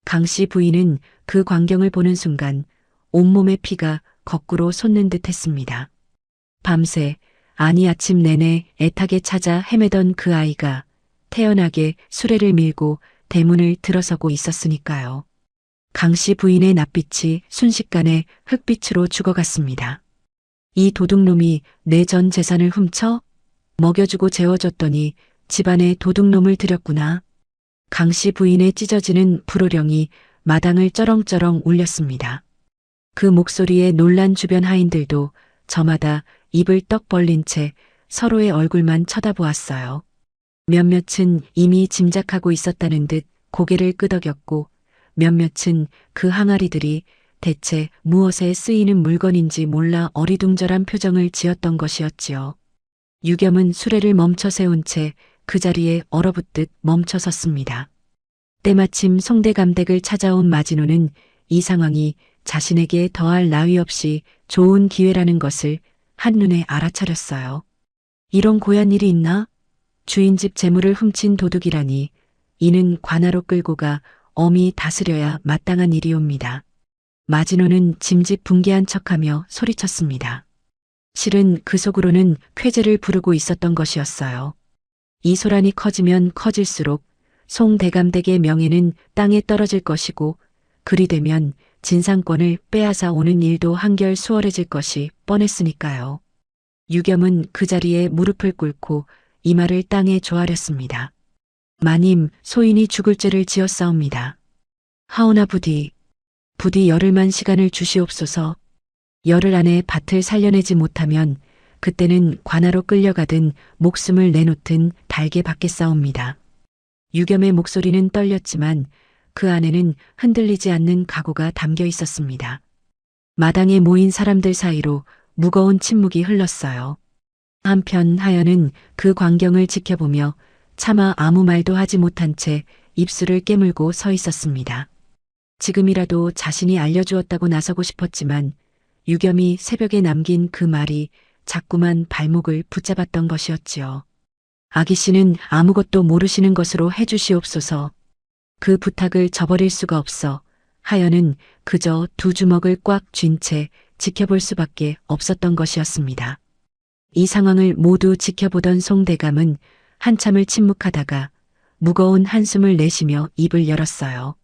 강씨 부인은 그 광경을 보는 순간 온몸의 피가 거꾸로 솟는 듯 했습니다. 밤새, 아니 아침 내내 애타게 찾아 헤매던 그 아이가 태연하게 수레를 밀고 대문을 들어서고 있었으니까요. 강씨 부인의 낯빛이 순식간에 흑빛으로 죽어갔습니다. 이 도둑놈이 내 전 재산을 훔쳐 먹여주고 재워줬더니 집안에 도둑놈을 들였구나. 강씨 부인의 찢어지는 불호령이 마당을 쩌렁쩌렁 울렸습니다. 그 목소리에 놀란 주변 하인들도 저마다 입을 떡 벌린 채 서로의 얼굴만 쳐다보았어요. 몇몇은 이미 짐작하고 있었다는 듯 고개를 끄덕였고 몇몇은 그 항아리들이 대체 무엇에 쓰이는 물건인지 몰라 어리둥절한 표정을 지었던 것이었지요. 유겸은 수레를 멈춰 세운 채 그 자리에 얼어붙듯 멈춰 섰습니다. 때마침 송대감댁을 찾아온 마진호는 이 상황이 자신에게 더할 나위 없이 좋은 기회라는 것을 한눈에 알아차렸어요. 이런 고얀 일이 있나? 주인집 재물을 훔친 도둑이라니 이는 관하로 끌고 가 엄히 다스려야 마땅한 일이옵니다. 마진호는 짐짓 붕괴한 척하며 소리쳤습니다. 실은 그 속으로는 쾌재를 부르고 있었던 것이었어요. 이 소란이 커지면 커질수록 송대감댁의 명예는 땅에 떨어질 것이고 그리 되면 진상권을 빼앗아 오는 일도 한결 수월해질 것이 뻔했으니까요. 유겸은 그 자리에 무릎을 꿇고 이마를 땅에 조아렸습니다. 마님, 소인이 죽을 죄를 지었사옵니다. 하오나 부디 열흘만 시간을 주시옵소서. 열흘 안에 밭을 살려내지 못하면 그때는 관하로 끌려가든 목숨을 내놓든 달게 받겠사옵니다. 유겸의 목소리는 떨렸지만 그 안에는 흔들리지 않는 각오가 담겨 있었습니다. 마당에 모인 사람들 사이로 무거운 침묵이 흘렀어요. 한편 하연은 그 광경을 지켜보며 차마 아무 말도 하지 못한 채 입술을 깨물고 서 있었습니다. 지금이라도 자신이 알려주었다고 나서고 싶었지만 유겸이 새벽에 남긴 그 말이 자꾸만 발목을 붙잡았던 것이었지요. 아기 씨는 아무것도 모르시는 것으로 해주시옵소서. 그 부탁을 저버릴 수가 없어 하연은 그저 두 주먹을 꽉 쥔 채 지켜볼 수밖에 없었던 것이었습니다. 이 상황을 모두 지켜보던 송대감은 한참을 침묵하다가 무거운 한숨을 내쉬며 입을 열었어요.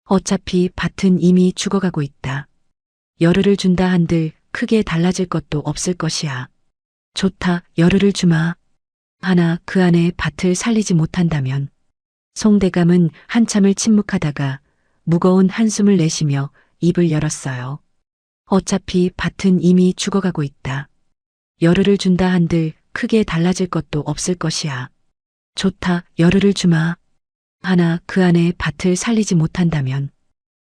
어차피 밭은 이미 죽어가고 있다. 열흘을 준다 한들 크게 달라질 것도 없을 것이야. 좋다, 열흘을 주마. 하나 그 안에 밭을 살리지 못한다면. 송대감은 한참을 침묵하다가 무거운 한숨을 내쉬며 입을 열었어요. 어차피 밭은 이미 죽어가고 있다. 열흘을 준다 한들 크게 달라질 것도 없을 것이야. 좋다, 열흘을 주마. 하나 그 안에 밭을 살리지 못한다면.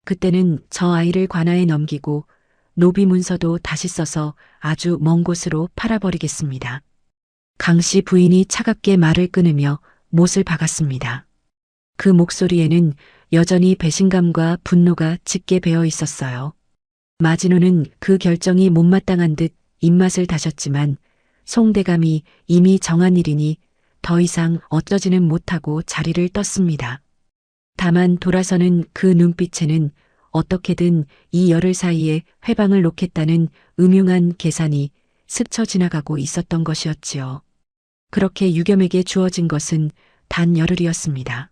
그때는 저 아이를 관아에 넘기고 노비 문서도 다시 써서 아주 먼 곳으로 팔아버리겠습니다. 강씨 부인이 차갑게 말을 끊으며 못을 박았습니다. 그 목소리에는 여전히 배신감과 분노가 짙게 배어 있었어요. 마진호는 그 결정이 못마땅한 듯 입맛을 다셨지만 송대감이 이미 정한 일이니 더 이상 어쩌지는 못하고 자리를 떴습니다. 다만 돌아서는 그 눈빛에는 어떻게든 이 열흘 사이에 회방을 놓겠다는 음흉한 계산이 스쳐 지나가고 있었던 것이었지요. 그렇게 유겸에게 주어진 것은 단 열흘이었습니다.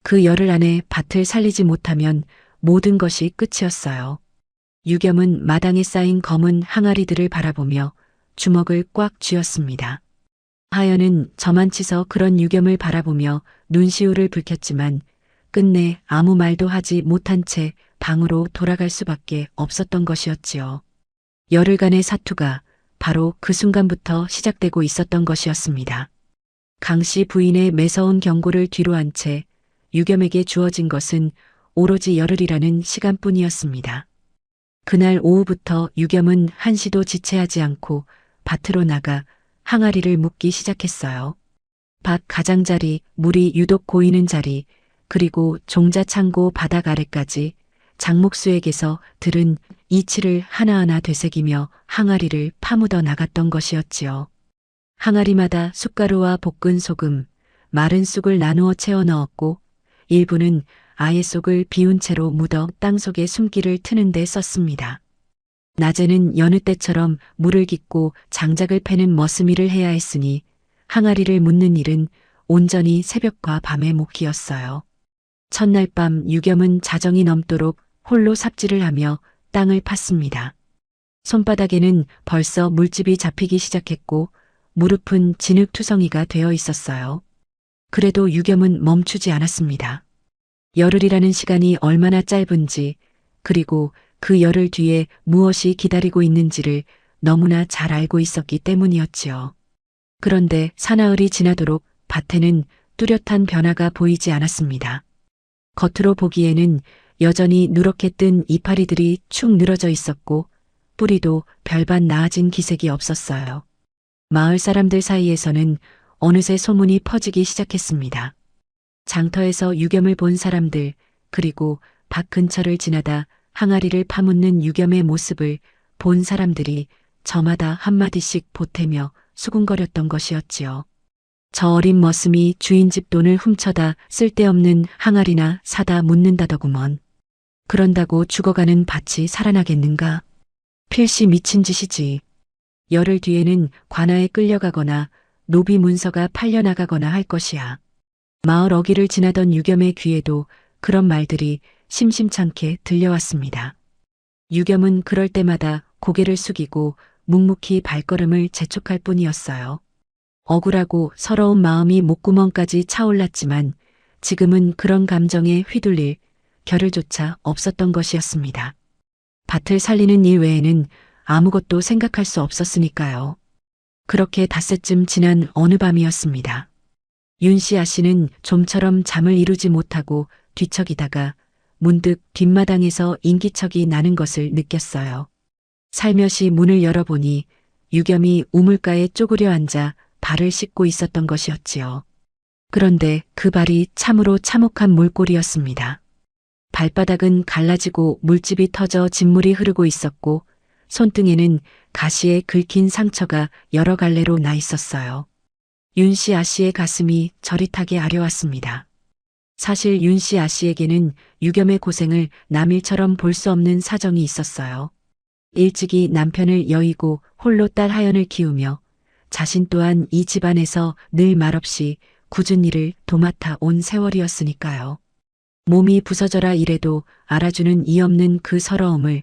그 열흘 안에 밭을 살리지 못하면 모든 것이 끝이었어요. 유겸은 마당에 쌓인 검은 항아리들을 바라보며 주먹을 꽉 쥐었습니다. 하연은 저만치서 그런 유겸을 바라보며 눈시울을 붉혔지만 끝내 아무 말도 하지 못한 채 방으로 돌아갈 수밖에 없었던 것이었지요. 열흘간의 사투가 바로 그 순간부터 시작되고 있었던 것이었습니다. 강씨 부인의 매서운 경고를 뒤로 한 채 유겸에게 주어진 것은 오로지 열흘이라는 시간뿐이었습니다. 그날 오후부터 유겸은 한시도 지체하지 않고 밭으로 나가 항아리를 묻기 시작했어요. 밭 가장자리, 물이 유독 고이는 자리, 그리고 종자창고 바닥 아래까지 장목수에게서 들은 이치를 하나하나 되새기며 항아리를 파묻어 나갔던 것이었지요. 항아리마다 숟가루와 볶은 소금, 마른 쑥을 나누어 채워 넣었고 일부는 아예 속을 비운 채로 묻어 땅속에 숨기를 트는 데 썼습니다. 낮에는 여느 때처럼 물을 깃고 장작을 패는 머스미를 해야 했으니 항아리를 묻는 일은 온전히 새벽과 밤의 몫이었어요. 첫날 밤 유겸은 자정이 넘도록 홀로 삽질을 하며 땅을 팠습니다. 손바닥에는 벌써 물집이 잡히기 시작했고 무릎은 진흙투성이가 되어 있었어요. 그래도 유겸은 멈추지 않았습니다. 열흘이라는 시간이 얼마나 짧은지 그리고 그 열흘 뒤에 무엇이 기다리고 있는지를 너무나 잘 알고 있었기 때문이었지요. 그런데 사나흘이 지나도록 밭에는 뚜렷한 변화가 보이지 않았습니다. 겉으로 보기에는 여전히 누렇게 뜬 이파리들이 축 늘어져 있었고 뿌리도 별반 나아진 기색이 없었어요. 마을 사람들 사이에서는 어느새 소문이 퍼지기 시작했습니다. 장터에서 유겸을 본 사람들 그리고 밭 근처를 지나다 항아리를 파묻는 유겸의 모습을 본 사람들이 저마다 한마디씩 보태며 수군거렸던 것이었지요. 저 어린 머슴이 주인 집 돈을 훔쳐다 쓸데없는 항아리나 사다 묻는다더구먼. 그런다고 죽어가는 밭이 살아나겠는가? 필시 미친 짓이지. 열흘 뒤에는 관아에 끌려가거나 노비 문서가 팔려나가거나 할 것이야. 마을 어귀를 지나던 유겸의 귀에도 그런 말들이 심심찮게 들려왔습니다. 유겸은 그럴 때마다 고개를 숙이고 묵묵히 발걸음을 재촉할 뿐이었어요. 억울하고 서러운 마음이 목구멍까지 차올랐지만 지금은 그런 감정에 휘둘릴 겨를조차 없었던 것이었습니다. 밭을 살리는 일 외에는 아무것도 생각할 수 없었으니까요. 그렇게 닷새쯤 지난 어느 밤이었습니다. 윤씨 아씨는 좀처럼 잠을 이루지 못하고 뒤척이다가 문득 뒷마당에서 인기척이 나는 것을 느꼈어요. 살며시 문을 열어보니 유겸이 우물가에 쪼그려 앉아 발을 씻고 있었던 것이었지요. 그런데 그 발이 참으로 참혹한 물골이었습니다. 발바닥은 갈라지고 물집이 터져 진물이 흐르고 있었고 손등에는 가시에 긁힌 상처가 여러 갈래로 나 있었어요. 윤씨 아씨의 가슴이 저릿하게 아려왔습니다. 사실 윤씨 아씨에게는 유겸의 고생을 남일처럼 볼 수 없는 사정이 있었어요. 일찍이 남편을 여의고 홀로 딸 하연을 키우며 자신 또한 이 집안에서 늘 말없이 굳은 일을 도맡아 온 세월이었으니까요. 몸이 부서져라 이래도 알아주는 이 없는 그 서러움을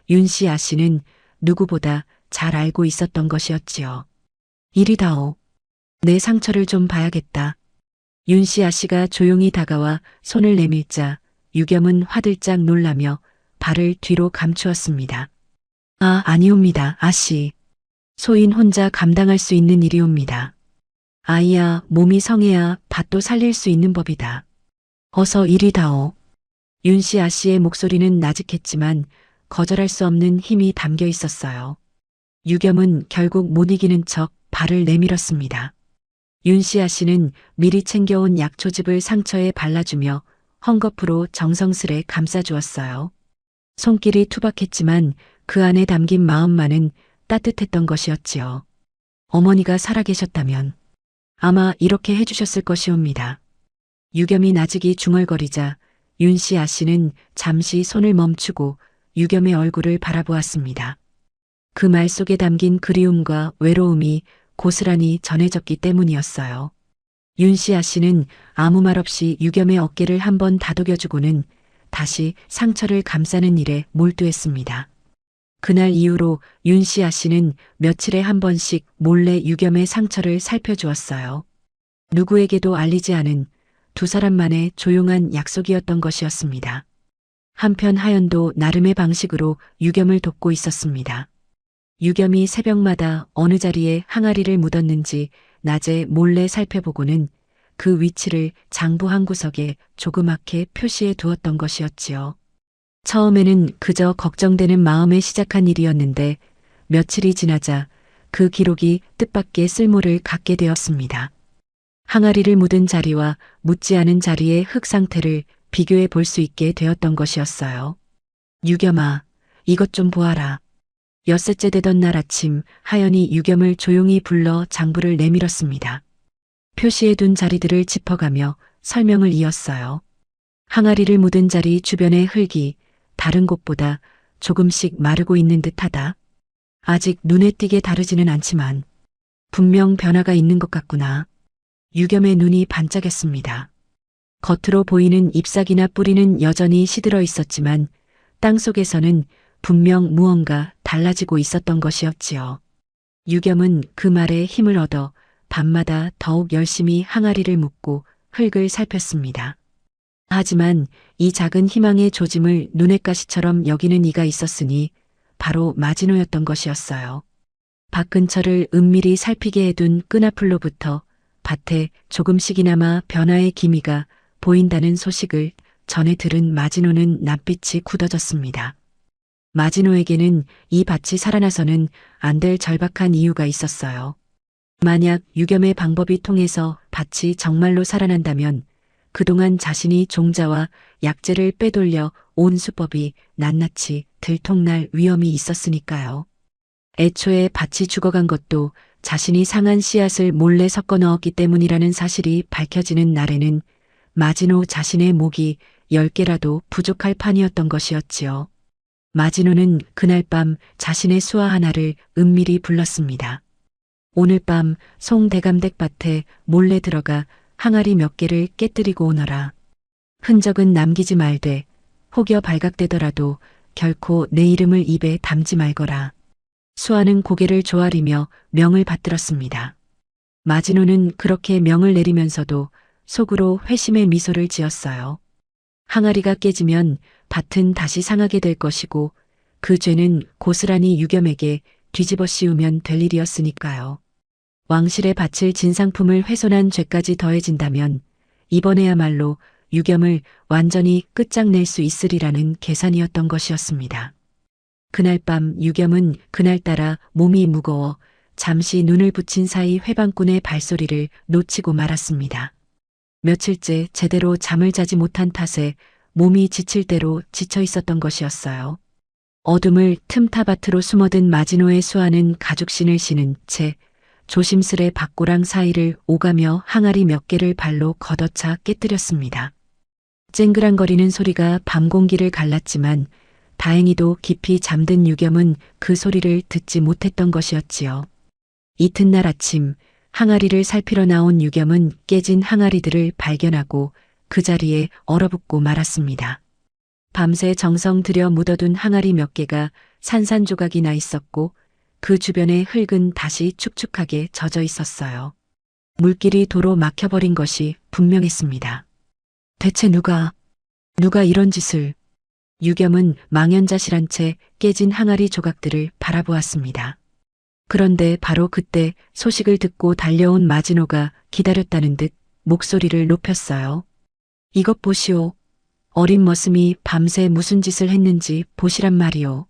윤씨 아씨는 누구보다 잘 알고 있었던 것이었지요. 이리다오. 내 상처를 좀 봐야겠다. 윤씨 아씨가 조용히 다가와 손을 내밀자 유겸은 화들짝 놀라며 발을 뒤로 감추었습니다. 아니옵니다, 아씨. 소인 혼자 감당할 수 있는 일이옵니다. 아이야, 몸이 성해야 밭도 살릴 수 있는 법이다. 어서 이리다오. 윤씨 아씨의 목소리는 나직했지만 거절할 수 없는 힘이 담겨 있었어요. 유겸은 결국 못 이기는 척 발을 내밀었습니다. 윤씨 아씨는 미리 챙겨온 약초즙을 상처에 발라주며 헝겊으로 정성스레 감싸주었어요. 손길이 투박했지만 그 안에 담긴 마음만은 따뜻했던 것이었지요. 어머니가 살아계셨다면 아마 이렇게 해주셨을 것이옵니다. 유겸이 나직이 중얼거리자 윤씨 아씨는 잠시 손을 멈추고 유겸의 얼굴을 바라보았습니다. 그 말 속에 담긴 그리움과 외로움이 고스란히 전해졌기 때문이었어요. 윤씨 아씨는 아무 말 없이 유겸의 어깨를 한번 다독여주고는 다시 상처를 감싸는 일에 몰두했습니다. 그날 이후로 윤씨 아씨는 며칠에 한 번씩 몰래 유겸의 상처를 살펴주었어요. 누구에게도 알리지 않은 두 사람만의 조용한 약속이었던 것이었습니다. 한편 하연도 나름의 방식으로 유겸을 돕고 있었습니다. 유겸이 새벽마다 어느 자리에 항아리를 묻었는지 낮에 몰래 살펴보고는 그 위치를 장부 한 구석에 조그맣게 표시해 두었던 것이었지요. 처음에는 그저 걱정되는 마음에 시작한 일이었는데 며칠이 지나자 그 기록이 뜻밖의 쓸모를 갖게 되었습니다. 항아리를 묻은 자리와 묻지 않은 자리의 흙 상태를 비교해 볼 수 있게 되었던 것이었어요. 유겸아, 이것 좀 보아라. 엿새째 되던 날 아침 하연이 유겸을 조용히 불러 장부를 내밀었습니다. 표시해둔 자리들을 짚어가며 설명을 이었어요. 항아리를 묻은 자리 주변의 흙이 다른 곳보다 조금씩 마르고 있는 듯하다. 아직 눈에 띄게 다르지는 않지만 분명 변화가 있는 것 같구나. 유겸의 눈이 반짝였습니다. 겉으로 보이는 잎사귀나 뿌리는 여전히 시들어 있었지만 땅속에서는 분명 무언가 달라지고 있었던 것이었지요. 유겸은 그 말에 힘을 얻어 밤마다 더욱 열심히 항아리를 묻고 흙을 살폈습니다. 하지만 이 작은 희망의 조짐을 눈의 가시처럼 여기는 이가 있었으니 바로 마지노였던 것이었어요. 밭 근처를 은밀히 살피게 해둔 끈앞으로부터 밭에 조금씩이나마 변화의 기미가 보인다는 소식을 전해 들은 마지노는 낯빛이 굳어졌습니다. 마지노에게는 이 밭이 살아나서는 안 될 절박한 이유가 있었어요. 만약 유겸의 방법이 통해서 밭이 정말로 살아난다면 그동안 자신이 종자와 약재를 빼돌려 온 수법이 낱낱이 들통날 위험이 있었으니까요. 애초에 밭이 죽어간 것도 자신이 상한 씨앗을 몰래 섞어 넣었기 때문이라는 사실이 밝혀지는 날에는 마지노 자신의 목이 10개라도 부족할 판이었던 것이었지요. 마지노는 그날 밤 자신의 수화 하나를 은밀히 불렀습니다. 오늘 밤 송대감댁 밭에 몰래 들어가 항아리 몇 개를 깨뜨리고 오너라. 흔적은 남기지 말되 혹여 발각되더라도 결코 내 이름을 입에 담지 말거라. 수아는 고개를 조아리며 명을 받들었습니다. 마지노는 그렇게 명을 내리면서도 속으로 회심의 미소를 지었어요. 항아리가 깨지면 밭은 다시 상하게 될 것이고 그 죄는 고스란히 유겸에게 뒤집어 씌우면 될 일이었으니까요. 왕실의 바칠 진상품을 훼손한 죄까지 더해진다면 이번에야말로 유겸을 완전히 끝장낼 수 있으리라는 계산이었던 것이었습니다. 그날 밤 유겸은 그날따라 몸이 무거워 잠시 눈을 붙인 사이 회방꾼의 발소리를 놓치고 말았습니다. 며칠째 제대로 잠을 자지 못한 탓에 몸이 지칠 대로 지쳐 있었던 것이었어요. 어둠을 틈타밭으로 숨어든 마지노의 수아는 가죽신을 신은 채 조심스레 밭고랑 사이를 오가며 항아리 몇 개를 발로 걷어차 깨뜨렸습니다. 쨍그랑거리는 소리가 밤 공기를 갈랐지만 다행히도 깊이 잠든 유겸은 그 소리를 듣지 못했던 것이었지요. 이튿날 아침 항아리를 살피러 나온 유겸은 깨진 항아리들을 발견하고 그 자리에 얼어붙고 말았습니다. 밤새 정성 들여 묻어둔 항아리 몇 개가 산산조각이 나 있었고 그 주변의 흙은 다시 축축하게 젖어 있었어요. 물길이 도로 막혀버린 것이 분명했습니다. 대체 누가 이런 짓을? 유겸은 망연자실한 채 깨진 항아리 조각들을 바라보았습니다. 그런데 바로 그때 소식을 듣고 달려온 마지노가 기다렸다는 듯 목소리를 높였어요. 이것 보시오. 어린 머슴이 밤새 무슨 짓을 했는지 보시란 말이오.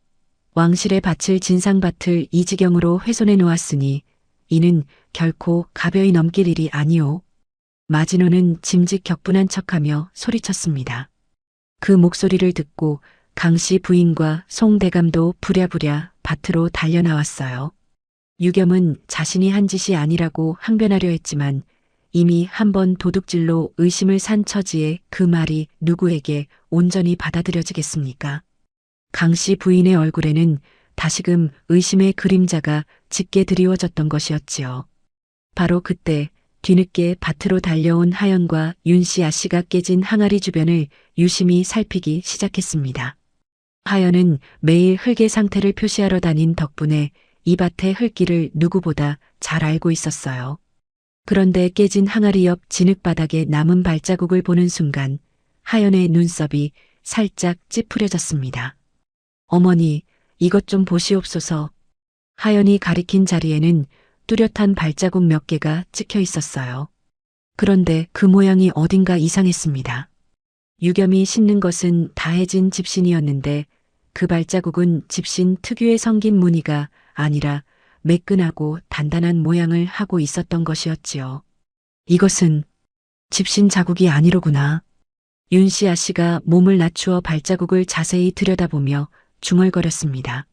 왕실에 바칠 진상밭을 이 지경으로 훼손해 놓았으니 이는 결코 가벼이 넘길 일이 아니오. 마지노는 짐짓 격분한 척하며 소리쳤습니다. 그 목소리를 듣고 강씨 부인과 송대감도 부랴부랴 밭으로 달려나왔어요. 유겸은 자신이 한 짓이 아니라고 항변하려 했지만 이미 한번 도둑질로 의심을 산 처지에 그 말이 누구에게 온전히 받아들여지겠습니까? 강씨 부인의 얼굴에는 다시금 의심의 그림자가 짙게 드리워졌던 것이었지요. 바로 그때 뒤늦게 밭으로 달려온 하연과 윤씨 아씨가 깨진 항아리 주변을 유심히 살피기 시작했습니다. 하연은 매일 흙의 상태를 표시하러 다닌 덕분에 이 밭의 흙길을 누구보다 잘 알고 있었어요. 그런데 깨진 항아리 옆 진흙바닥에 남은 발자국을 보는 순간 하연의 눈썹이 살짝 찌푸려졌습니다. 어머니, 이것 좀 보시옵소서. 하연이 가리킨 자리에는 뚜렷한 발자국 몇 개가 찍혀 있었어요. 그런데 그 모양이 어딘가 이상했습니다. 유겸이 신는 것은 다해진 집신이었는데 그 발자국은 집신 특유의 성긴 무늬가 아니라 매끈하고 단단한 모양을 하고 있었던 것이었지요. 이것은 집신 자국이 아니로구나. 윤씨 아씨가 몸을 낮추어 발자국을 자세히 들여다보며 중얼거렸습니다.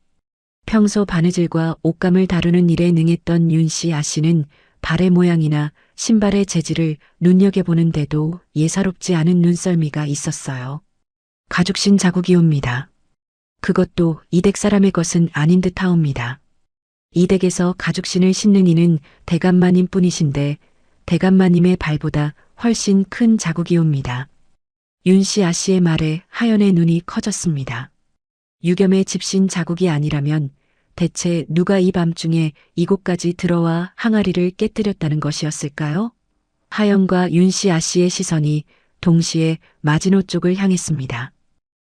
평소 바느질과 옷감을 다루는 일에 능했던 윤씨 아씨는 발의 모양이나 신발의 재질을 눈여겨보는데도 예사롭지 않은 눈썰미가 있었어요. 가죽신 자국이옵니다. 그것도 이댁 사람의 것은 아닌 듯하옵니다. 이댁에서 가죽신을 신는 이는 대감마님 뿐이신데 대감마님의 발보다 훨씬 큰 자국이옵니다. 윤씨 아씨의 말에 하연의 눈이 커졌습니다. 유겸의 집신 자국이 아니라면 대체 누가 이 밤중에 이곳까지 들어와 항아리를 깨뜨렸다는 것이었을까요? 하연과 윤씨 아씨의 시선이 동시에 마지노 쪽을 향했습니다.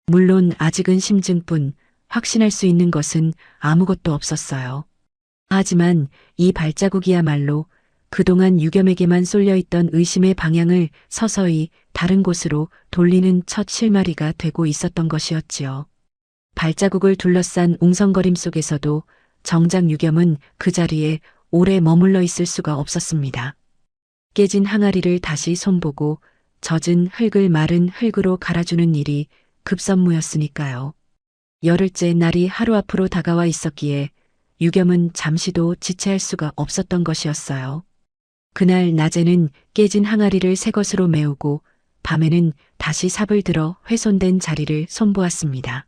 물론 아직은 심증뿐 확신할 수 있는 것은 아무것도 없었어요. 하지만 이 발자국이야말로 그동안 유겸에게만 쏠려있던 의심의 방향을 서서히 다른 곳으로 돌리는 첫 실마리가 되고 있었던 것이었지요. 발자국을 둘러싼 웅성거림 속에서도 정작 유겸은 그 자리에 오래 머물러 있을 수가 없었습니다. 깨진 항아리를 다시 손보고 젖은 흙을 마른 흙으로 갈아주는 일이 급선무였으니까요. 열흘째 날이 하루 앞으로 다가와 있었기에 유겸은 잠시도 지체할 수가 없었던 것이었어요. 그날 낮에는 깨진 항아리를 새 것으로 메우고 밤에는 다시 삽을 들어 훼손된 자리를 손보았습니다.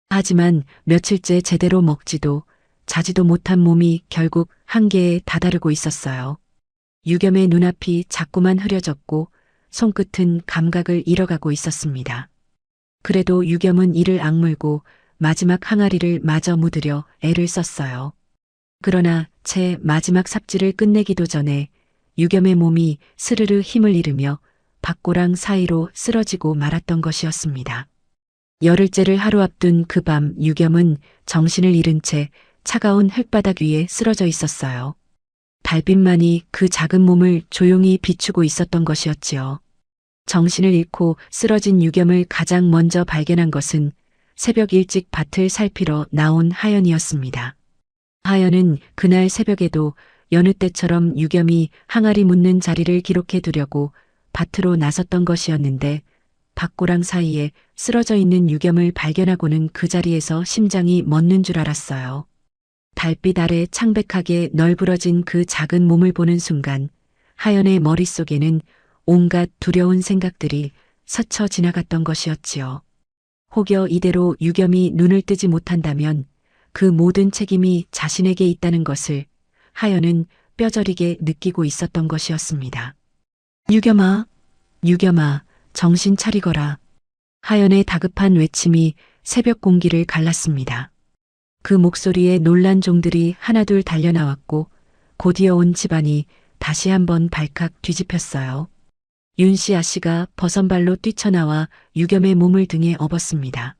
하지만 며칠째 제대로 먹지도 자지도 못한 몸이 결국 한계에 다다르고 있었어요. 유겸의 눈앞이 자꾸만 흐려졌고 손끝은 감각을 잃어가고 있었습니다. 그래도 유겸은 이를 악물고 마지막 항아리를 마저 묻으려 애를 썼어요. 그러나 채 마지막 삽질을 끝내기도 전에 유겸의 몸이 스르르 힘을 잃으며 밭고랑 사이로 쓰러지고 말았던 것이었습니다. 열흘째를 하루 앞둔 그 밤 유겸은 정신을 잃은 채 차가운 흙바닥 위에 쓰러져 있었어요. 달빛만이 그 작은 몸을 조용히 비추고 있었던 것이었지요. 정신을 잃고 쓰러진 유겸을 가장 먼저 발견한 것은 새벽 일찍 밭을 살피러 나온 하연이었습니다. 하연은 그날 새벽에도 여느 때처럼 유겸이 항아리 묻는 자리를 기록해 두려고 밭으로 나섰던 것이었는데 밭고랑 사이에 쓰러져 있는 유겸을 발견하고는 그 자리에서 심장이 멎는 줄 알았어요. 달빛 아래 창백하게 널브러진 그 작은 몸을 보는 순간 하연의 머릿속에는 온갖 두려운 생각들이 스쳐 지나갔던 것이었지요. 혹여 이대로 유겸이 눈을 뜨지 못한다면 그 모든 책임이 자신에게 있다는 것을 하연은 뼈저리게 느끼고 있었던 것이었습니다. 유겸아, 유겸아, 정신 차리거라. 하연의 다급한 외침이 새벽 공기를 갈랐습니다. 그 목소리에 놀란 종들이 하나둘 달려나왔고 곧이어 온 집안이 다시 한번 발칵 뒤집혔어요. 윤씨 아씨가 버선발로 뛰쳐나와 유겸의 몸을 등에 업었습니다.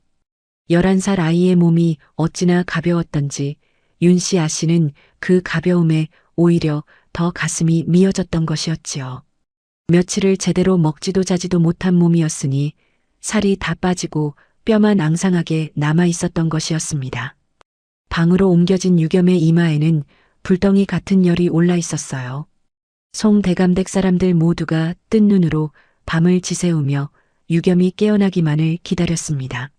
11살 아이의 몸이 어찌나 가벼웠던지 윤씨 아씨는 그 가벼움에 오히려 더 가슴이 미어졌던 것이었지요. 며칠을 제대로 먹지도 자지도 못한 몸이었으니 살이 다 빠지고 뼈만 앙상하게 남아 있었던 것이었습니다. 방으로 옮겨진 유겸의 이마에는 불덩이 같은 열이 올라 있었어요. 송대감댁 사람들 모두가 뜬 눈으로 밤을 지새우며 유겸이 깨어나기만을 기다렸습니다.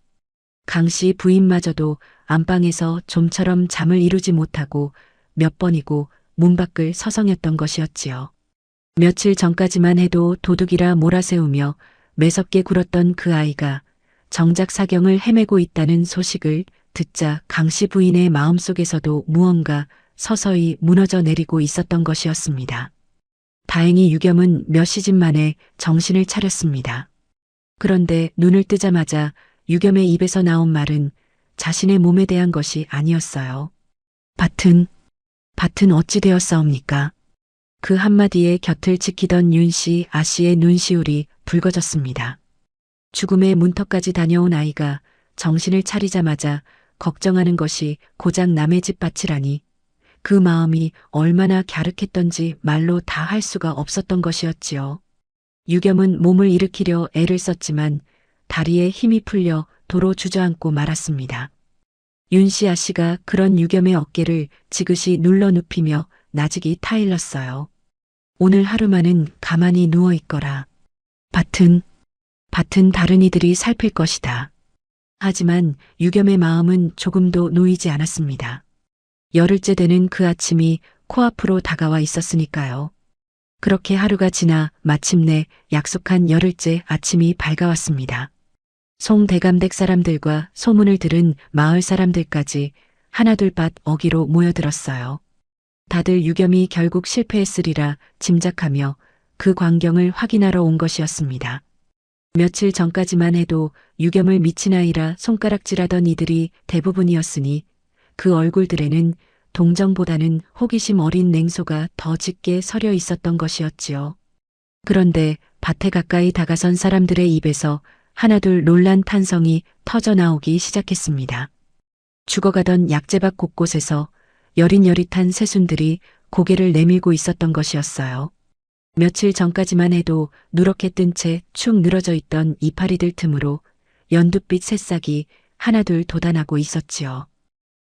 강씨 부인마저도 안방에서 좀처럼 잠을 이루지 못하고 몇 번이고 문 밖을 서성였던 것이었지요. 며칠 전까지만 해도 도둑이라 몰아세우며 매섭게 굴었던 그 아이가 정작 사경을 헤매고 있다는 소식을 듣자 강씨 부인의 마음속에서도 무언가 서서히 무너져 내리고 있었던 것이었습니다. 다행히 유겸은 몇 시즌 만에 정신을 차렸습니다. 그런데 눈을 뜨자마자 유겸의 입에서 나온 말은 자신의 몸에 대한 것이 아니었어요. 밭은 어찌 되었사옵니까? 그 한마디에 곁을 지키던 윤씨 아씨의 눈시울이 붉어졌습니다. 죽음의 문턱까지 다녀온 아이가 정신을 차리자마자 걱정하는 것이 고작 남의 집 밭이라니 그 마음이 얼마나 갸륵했던지 말로 다 할 수가 없었던 것이었지요. 유겸은 몸을 일으키려 애를 썼지만 다리에 힘이 풀려 도로 주저앉고 말았습니다. 윤씨 아씨가 그런 유겸의 어깨를 지그시 눌러 눕히며 나직이 타일렀어요. 오늘 하루만은 가만히 누워 있거라. 밭은 다른 이들이 살필 것이다. 하지만 유겸의 마음은 조금도 놓이지 않았습니다. 열흘째 되는 그 아침이 코앞으로 다가와 있었으니까요. 그렇게 하루가 지나 마침내 약속한 열흘째 아침이 밝아왔습니다. 송대감댁 사람들과 소문을 들은 마을 사람들까지 하나둘밭 어기로 모여들었어요. 다들 유겸이 결국 실패했으리라 짐작하며 그 광경을 확인하러 온 것이었습니다. 며칠 전까지만 해도 유겸을 미친 아이라 손가락질하던 이들이 대부분이었으니 그 얼굴들에는 동정보다는 호기심 어린 냉소가 더 짙게 서려 있었던 것이었지요. 그런데 밭에 가까이 다가선 사람들의 입에서 하나둘 놀란 탄성이 터져나오기 시작했습니다. 죽어가던 약재밭 곳곳에서 여릿여릿한 새순들이 고개를 내밀고 있었던 것이었어요. 며칠 전까지만 해도 누렇게 뜬 채 축 늘어져 있던 이파리들 틈으로 연두빛 새싹이 하나둘 돋아나고 있었지요.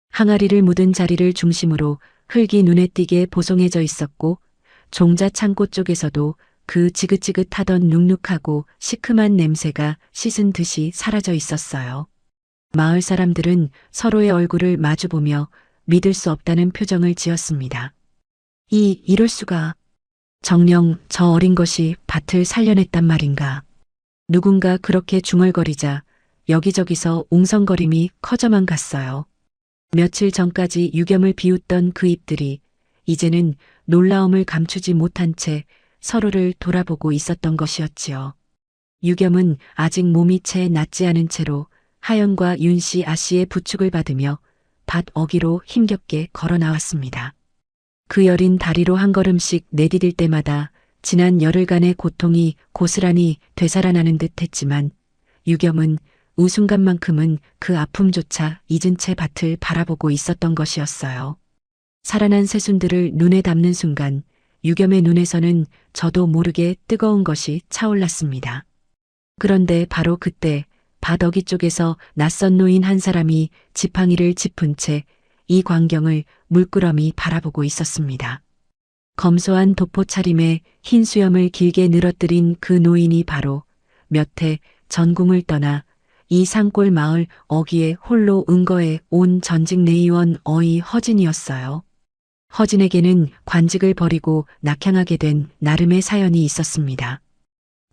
항아리를 묻은 자리를 중심으로 흙이 눈에 띄게 보송해져 있었고 종자 창고 쪽에서도 그 지긋지긋하던 눅눅하고 시큼한 냄새가 씻은 듯이 사라져 있었어요. 마을 사람들은 서로의 얼굴을 마주보며 믿을 수 없다는 표정을 지었습니다. 이럴 수가. 정녕 저 어린 것이 밭을 살려냈단 말인가. 누군가 그렇게 중얼거리자 여기저기서 웅성거림이 커져만 갔어요. 며칠 전까지 유겸을 비웃던 그 입들이 이제는 놀라움을 감추지 못한 채 서로를 돌아보고 있었던 것이었지요. 유겸은 아직 몸이 채 낫지 않은 채로 하연과 윤씨 아씨의 부축을 받으며 밭 어기로 힘겹게 걸어 나왔습니다. 그 여린 다리로 한 걸음씩 내디딜 때마다 지난 열흘간의 고통이 고스란히 되살아나는 듯 했지만 유겸은 우순간만큼은 그 아픔조차 잊은 채 밭을 바라보고 있었던 것이었어요. 살아난 새순들을 눈에 담는 순간 유겸의 눈에서는 저도 모르게 뜨거운 것이 차올랐습니다. 그런데 바로 그때 밭 어기 쪽에서 낯선 노인 한 사람이 지팡이를 짚은 채 이 광경을 물끄러미 바라보고 있었습니다. 검소한 도포 차림에 흰 수염을 길게 늘어뜨린 그 노인이 바로 몇 해 전궁을 떠나 이 산골 마을 어귀에 홀로 은거해 온 전직 내의원 어이 허진이었어요. 허진에게는 관직을 버리고 낙향하게 된 나름의 사연이 있었습니다.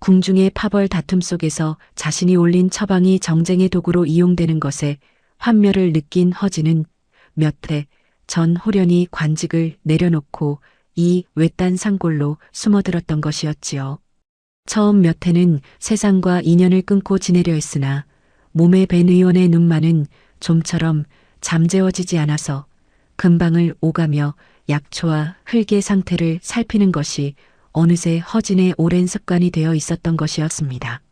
궁중의 파벌 다툼 속에서 자신이 올린 처방이 정쟁의 도구로 이용되는 것에 환멸을 느낀 허진은 몇 해 전 호련히 관직을 내려놓고 이 외딴 산골로 숨어들었던 것이었지요. 처음 몇 해는 세상과 인연을 끊고 지내려 했으나 몸에 밴 의원의 눈만은 좀처럼 잠재워지지 않아서 근방을 오가며 약초와 흙의 상태를 살피는 것이 어느새 허진의 오랜 습관이 되어 있었던 것이었습니다.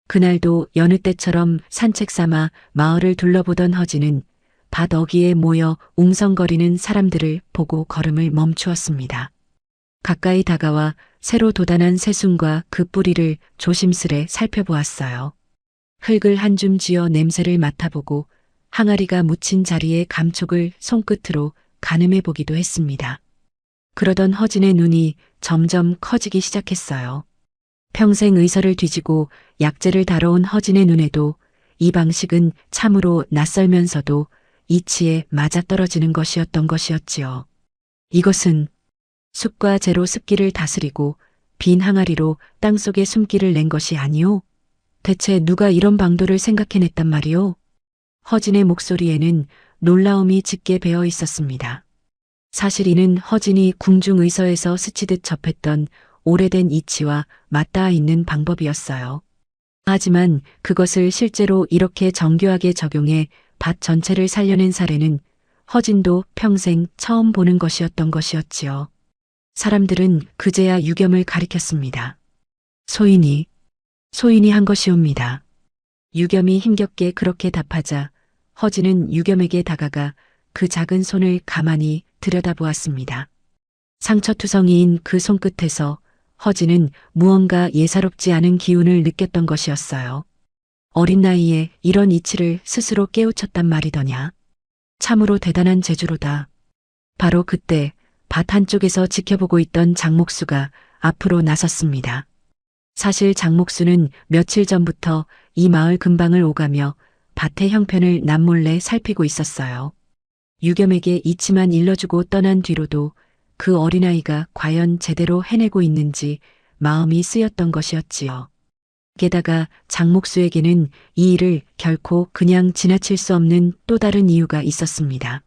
그날도 여느 때처럼 산책 삼아 마을을 둘러보던 허진은 밭 어귀에 모여 웅성거리는 사람들을 보고 걸음을 멈추었습니다. 가까이 다가와 새로 돋아난 새순과 그 뿌리를 조심스레 살펴보았어요. 흙을 한 줌 쥐어 냄새를 맡아보고 항아리가 묻힌 자리에 감촉을 손끝으로 가늠해 보기도 했습니다. 그러던 허진의 눈이 점점 커지기 시작했어요. 평생 의서를 뒤지고 약재를 다뤄온 허진의 눈에도 이 방식은 참으로 낯설면서도 이치에 맞아떨어지는 것이었던 것이었지요. 이것은 숲과 재로 습기를 다스리고 빈 항아리로 땅속에 숨기를 낸 것이 아니오? 대체 누가 이런 방도를 생각해냈단 말이오? 허진의 목소리에는 놀라움이 짙게 배어 있었습니다. 사실 이는 허진이 궁중의서에서 스치듯 접했던 오래된 이치와 맞닿아 있는 방법이었어요. 하지만 그것을 실제로 이렇게 정교하게 적용해 밭 전체를 살려낸 사례는 허진도 평생 처음 보는 것이었던 것이었지요. 사람들은 그제야 유겸을 가리켰습니다. 소인이 한 것이옵니다. 유겸이 힘겹게 그렇게 답하자 허진은 유겸에게 다가가 그 작은 손을 가만히 들여다보았습니다. 상처투성이인 그 손끝에서 허진은 무언가 예사롭지 않은 기운을 느꼈던 것이었어요. 어린 나이에 이런 이치를 스스로 깨우쳤단 말이더냐. 참으로 대단한 재주로다. 바로 그때 밭 한쪽에서 지켜보고 있던 장목수가 앞으로 나섰습니다. 사실 장목수는 며칠 전부터 이 마을 근방을 오가며 밭의 형편을 남몰래 살피고 있었어요. 유겸에게 이치만 일러주고 떠난 뒤로도 그 어린아이가 과연 제대로 해내고 있는지 마음이 쓰였던 것이었지요. 게다가 장목수에게는 이 일을 결코 그냥 지나칠 수 없는 또 다른 이유가 있었습니다.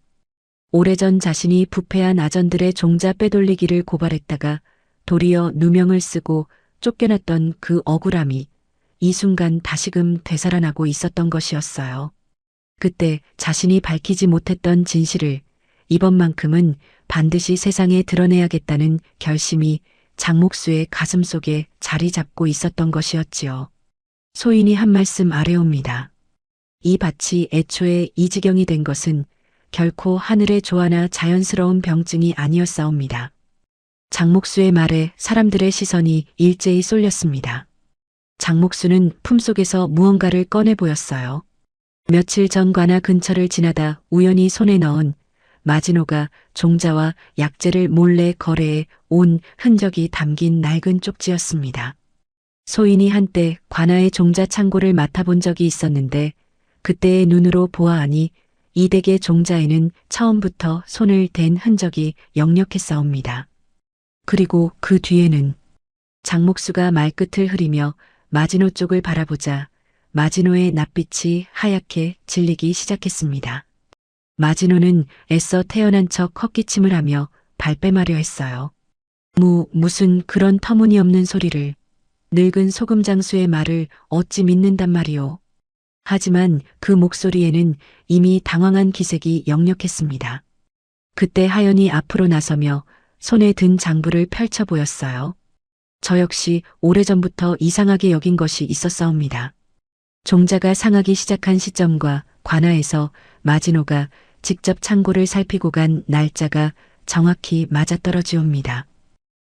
오래전 자신이 부패한 아전들의 종자 빼돌리기를 고발했다가 도리어 누명을 쓰고 쫓겨났던 그 억울함이 이 순간 다시금 되살아나고 있었던 것이었어요. 그때 자신이 밝히지 못했던 진실을 이번만큼은 반드시 세상에 드러내야겠다는 결심이 장목수의 가슴 속에 자리 잡고 있었던 것이었지요. 소인이 한 말씀 아뢰옵니다. 이 밭이 애초에 이 지경이 된 것은 결코 하늘의 조화나 자연스러운 병증이 아니었사옵니다. 장목수의 말에 사람들의 시선이 일제히 쏠렸습니다. 장목수는 품속에서 무언가를 꺼내 보였어요. 며칠 전 관아 근처를 지나다 우연히 손에 넣은 마지노가 종자와 약재를 몰래 거래해 온 흔적이 담긴 낡은 쪽지였습니다. 소인이 한때 관아의 종자 창고를 맡아본 적이 있었는데 그때의 눈으로 보아하니 이 댁의 종자에는 처음부터 손을 댄 흔적이 역력했사옵니다. 그리고 그 뒤에는 장목수가 말끝을 흐리며 마지노 쪽을 바라보자 마지노의 낯빛이 하얗게 질리기 시작했습니다. 마지노는 애써 태어난 척 헛기침을 하며 발뺌하려 했어요. 무슨 그런 터무니없는 소리를. 늙은 소금장수의 말을 어찌 믿는단 말이오. 하지만 그 목소리에는 이미 당황한 기색이 역력했습니다. 그때 하연이 앞으로 나서며 손에 든 장부를 펼쳐 보였어요. 저 역시 오래전부터 이상하게 여긴 것이 있었사옵니다. 종자가 상하기 시작한 시점과 관아에서 마지노가 직접 창고를 살피고 간 날짜가 정확히 맞아떨어지옵니다.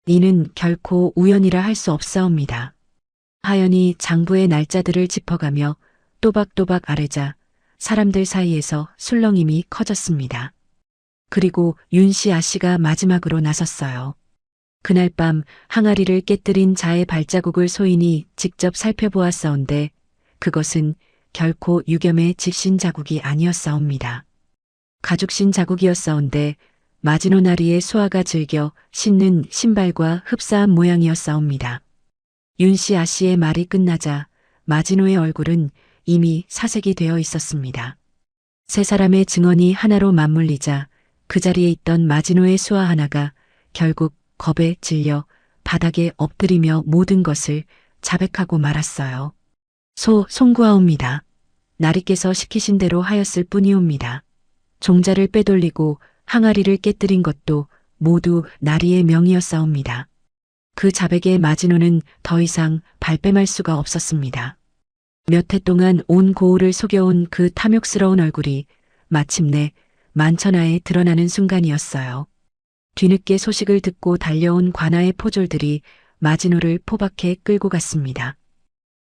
이는 결코 우연이라 할 수 없사옵니다. 하연이 장부의 날짜들을 짚어가며 또박또박 아뢰자 사람들 사이에서 술렁임이 커졌습니다. 그리고 윤씨 아씨가 마지막으로 나섰어요. 그날 밤 항아리를 깨뜨린 자의 발자국을 소인이 직접 살펴보았사온데 그것은 결코 유겸의 직신 자국이 아니었사옵니다. 가죽신 자국이었사온데 마지노 나리의 수아가 즐겨 신는 신발과 흡사한 모양이었사옵니다. 윤씨 아씨의 말이 끝나자 마지노의 얼굴은 이미 사색이 되어 있었습니다. 세 사람의 증언이 하나로 맞물리자 그 자리에 있던 마지노의 수아 하나가 결국 겁에 질려 바닥에 엎드리며 모든 것을 자백하고 말았어요. 송구하옵니다. 나리께서 시키신 대로 하였을 뿐이옵니다. 종자를 빼돌리고 항아리를 깨뜨린 것도 모두 나리의 명이었사옵니다. 그 자백에 마지노는 더 이상 발뺌할 수가 없었습니다. 몇 해 동안 온 고을을 속여온 그 탐욕스러운 얼굴이 마침내 만천하에 드러나는 순간이었어요. 뒤늦게 소식을 듣고 달려온 관아의 포졸들이 마지노를 포박해 끌고 갔습니다.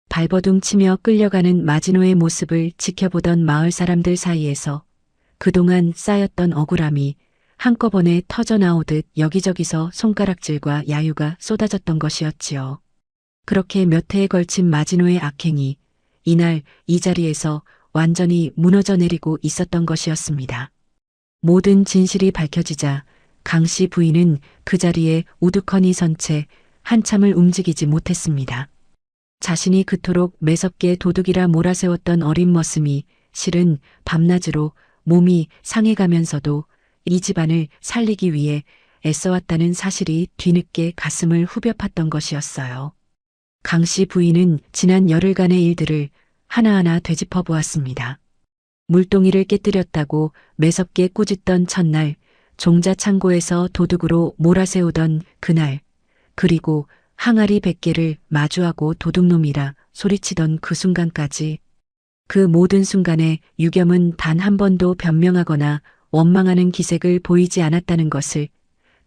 발버둥 치며 끌려가는 마지노의 모습을 지켜보던 마을 사람들 사이에서 그동안 쌓였던 억울함이 한꺼번에 터져나오듯 여기저기서 손가락질과 야유가 쏟아졌던 것이었지요. 그렇게 몇 해에 걸친 마지노의 악행이 이날 이 자리에서 완전히 무너져 내리고 있었던 것이었습니다. 모든 진실이 밝혀지자 강씨 부인은 그 자리에 우두커니 선 채 한참을 움직이지 못했습니다. 자신이 그토록 매섭게 도둑이라 몰아세웠던 어린 머슴이 실은 밤낮으로 몸이 상해가면서도 이 집안을 살리기 위해 애써왔다는 사실이 뒤늦게 가슴을 후벼 팠던 것이었어요. 강씨 부인은 지난 열흘간의 일들을 하나하나 되짚어 보았습니다. 물동이를 깨뜨렸다고 매섭게 꾸짖던 첫날, 종자 창고에서 도둑으로 몰아세우던 그날, 그리고 항아리 100개를 마주하고 도둑놈이라 소리치던 그 순간까지 그 모든 순간에 유겸은 단 한 번도 변명하거나 원망하는 기색을 보이지 않았다는 것을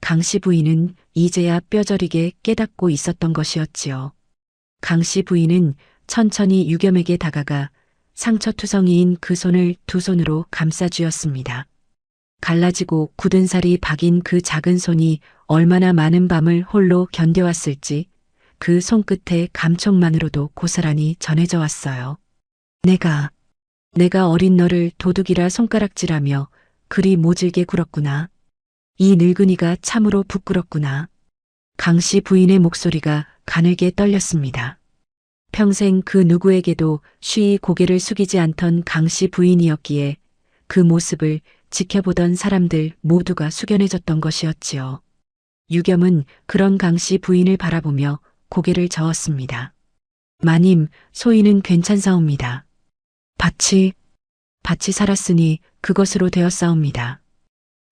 강씨 부인은 이제야 뼈저리게 깨닫고 있었던 것이었지요. 강씨 부인은 천천히 유겸에게 다가가 상처투성이인 그 손을 두 손으로 감싸쥐었습니다. 갈라지고 굳은 살이 박인 그 작은 손이 얼마나 많은 밤을 홀로 견뎌왔을지 그 손끝의 감촉만으로도 고스란히 전해져 왔어요. 내가 어린 너를 도둑이라 손가락질하며 그리 모질게 굴었구나. 이 늙은이가 참으로 부끄럽구나. 강씨 부인의 목소리가 가늘게 떨렸습니다. 평생 그 누구에게도 쉬이 고개를 숙이지 않던 강씨 부인이었기에 그 모습을 지켜보던 사람들 모두가 숙연해졌던 것이었지요. 유겸은 그런 강씨 부인을 바라보며 고개를 저었습니다. 마님, 소인은 괜찮사옵니다. 밭이 살았으니 그것으로 되었사옵니다.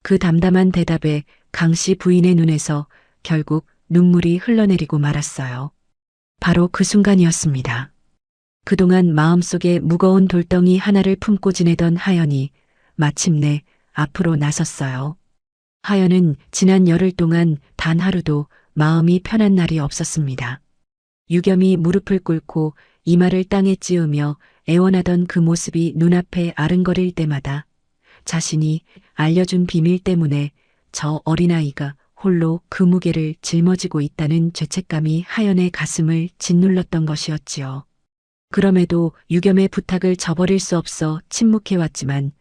그 담담한 대답에 강씨 부인의 눈에서 결국 눈물이 흘러내리고 말았어요. 바로 그 순간이었습니다. 그동안 마음속에 무거운 돌덩이 하나를 품고 지내던 하연이 마침내 앞으로 나섰어요. 하연은 지난 열흘 동안 단 하루도 마음이 편한 날이 없었습니다. 유겸이 무릎을 꿇고 이마를 땅에 찌으며 애원하던 그 모습이 눈앞에 아른거릴 때마다 자신이 알려준 비밀 때문에 저 어린아이가 홀로 그 무게를 짊어지고 있다는 죄책감이 하연의 가슴을 짓눌렀던 것이었지요. 그럼에도 유겸의 부탁을 저버릴 수 없어 침묵해왔지만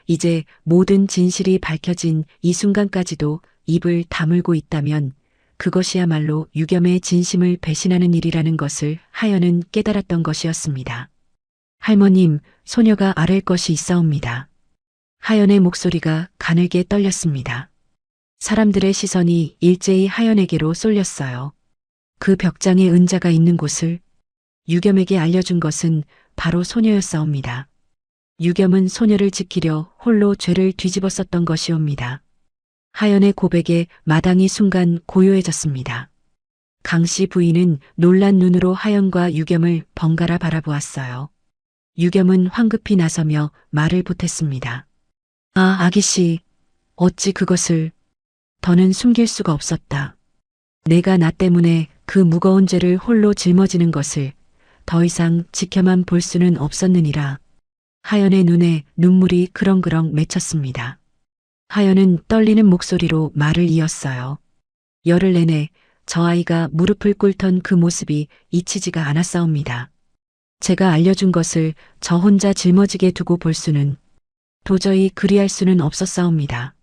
이제 모든 진실이 밝혀진 이 순간까지도 입을 다물고 있다면 그것이야말로 유겸의 진심을 배신하는 일이라는 것을 하연은 깨달았던 것이었습니다. 할머님, 소녀가 아랠 것이 있사옵니다. 하연의 목소리가 가늘게 떨렸습니다. 사람들의 시선이 일제히 하연에게로 쏠렸어요. 그 벽장에 은자가 있는 곳을 유겸에게 알려준 것은 바로 소녀였사옵니다. 유겸은 소녀를 지키려 홀로 죄를 뒤집었었던 것이옵니다. 하연의 고백에 마당이 순간 고요해졌습니다. 강씨 부인은 놀란 눈으로 하연과 유겸을 번갈아 바라보았어요. 유겸은 황급히 나서며 말을 보탰습니다. 아기씨, 어찌 그것을... 더는 숨길 수가 없었다. 내가 나 때문에 그 무거운 죄를 홀로 짊어지는 것을 더 이상 지켜만 볼 수는 없었느니라. 하연의 눈에 눈물이 그렁그렁 맺혔습니다. 하연은 떨리는 목소리로 말을 이었어요. 열흘 내내 저 아이가 무릎을 꿇던 그 모습이 잊히지가 않았사옵니다. 제가 알려준 것을 저 혼자 짊어지게 두고 볼 수는 도저히 그리할 수는 없었사옵니다.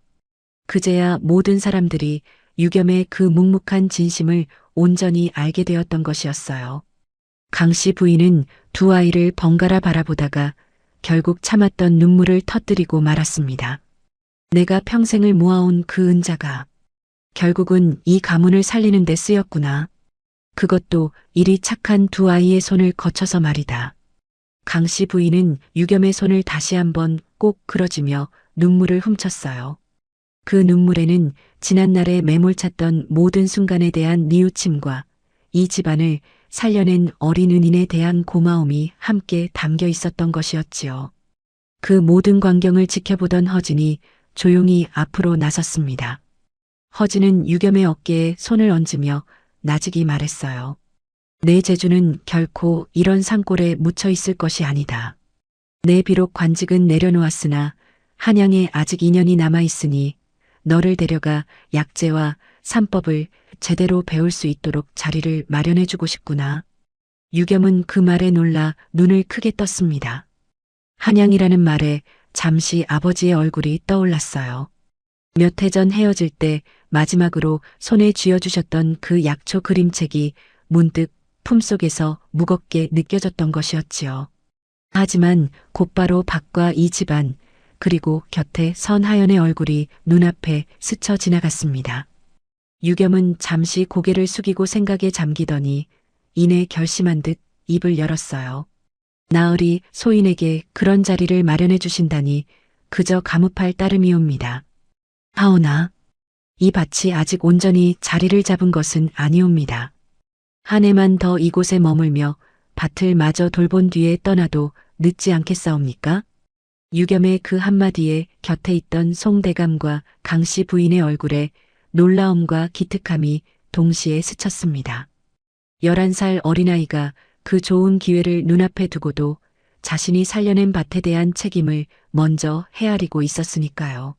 그제야 모든 사람들이 유겸의 그 묵묵한 진심을 온전히 알게 되었던 것이었어요. 강 씨 부인은 두 아이를 번갈아 바라보다가 결국 참았던 눈물을 터뜨리고 말았습니다. 내가 평생을 모아온 그 은자가 결국은 이 가문을 살리는 데 쓰였구나. 그것도 이리 착한 두 아이의 손을 거쳐서 말이다. 강 씨 부인은 유겸의 손을 다시 한번 꼭 끌어주며 눈물을 훔쳤어요. 그 눈물에는 지난날에 매몰찼던 모든 순간에 대한 뉘우침과 이 집안을 살려낸 어린 은인에 대한 고마움이 함께 담겨 있었던 것이었지요. 그 모든 광경을 지켜보던 허진이 조용히 앞으로 나섰습니다. 허진은 유겸의 어깨에 손을 얹으며 나직이 말했어요. 내 재주는 결코 이런 산골에 묻혀 있을 것이 아니다. 내 비록 관직은 내려놓았으나 한양에 아직 인연이 남아있으니 너를 데려가 약재와 산법을 제대로 배울 수 있도록 자리를 마련해주고 싶구나. 유겸은 그 말에 놀라 눈을 크게 떴습니다. 한양이라는 말에 잠시 아버지의 얼굴이 떠올랐어요. 몇 해 전 헤어질 때 마지막으로 손에 쥐어주셨던 그 약초 그림책이 문득 품속에서 무겁게 느껴졌던 것이었지요. 하지만 곧바로 밭과 이 집안, 그리고 곁에 선 하연의 얼굴이 눈앞에 스쳐 지나갔습니다. 유겸은 잠시 고개를 숙이고 생각에 잠기더니 이내 결심한 듯 입을 열었어요. 나으리 소인에게 그런 자리를 마련해 주신다니 그저 감흡할 따름이옵니다. 하오나 이 밭이 아직 온전히 자리를 잡은 것은 아니옵니다. 한 해만 더 이곳에 머물며 밭을 마저 돌본 뒤에 떠나도 늦지 않겠사옵니까? 유겸의 그 한마디에 곁에 있던 송대감과 강씨 부인의 얼굴에 놀라움과 기특함이 동시에 스쳤습니다. 11살 어린아이가 그 좋은 기회를 눈앞에 두고도 자신이 살려낸 밭에 대한 책임을 먼저 헤아리고 있었으니까요.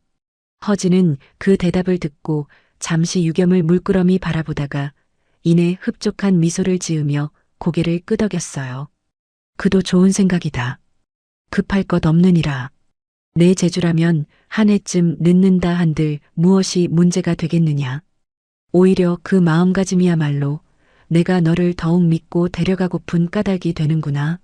허진은 그 대답을 듣고 잠시 유겸을 물끄러미 바라보다가 이내 흡족한 미소를 지으며 고개를 끄덕였어요. 그도 좋은 생각이다. 급할 것 없느니라. 내 재주라면 한 해쯤 늦는다 한들 무엇이 문제가 되겠느냐. 오히려 그 마음가짐이야말로 내가 너를 더욱 믿고 데려가고픈 까닭이 되는구나.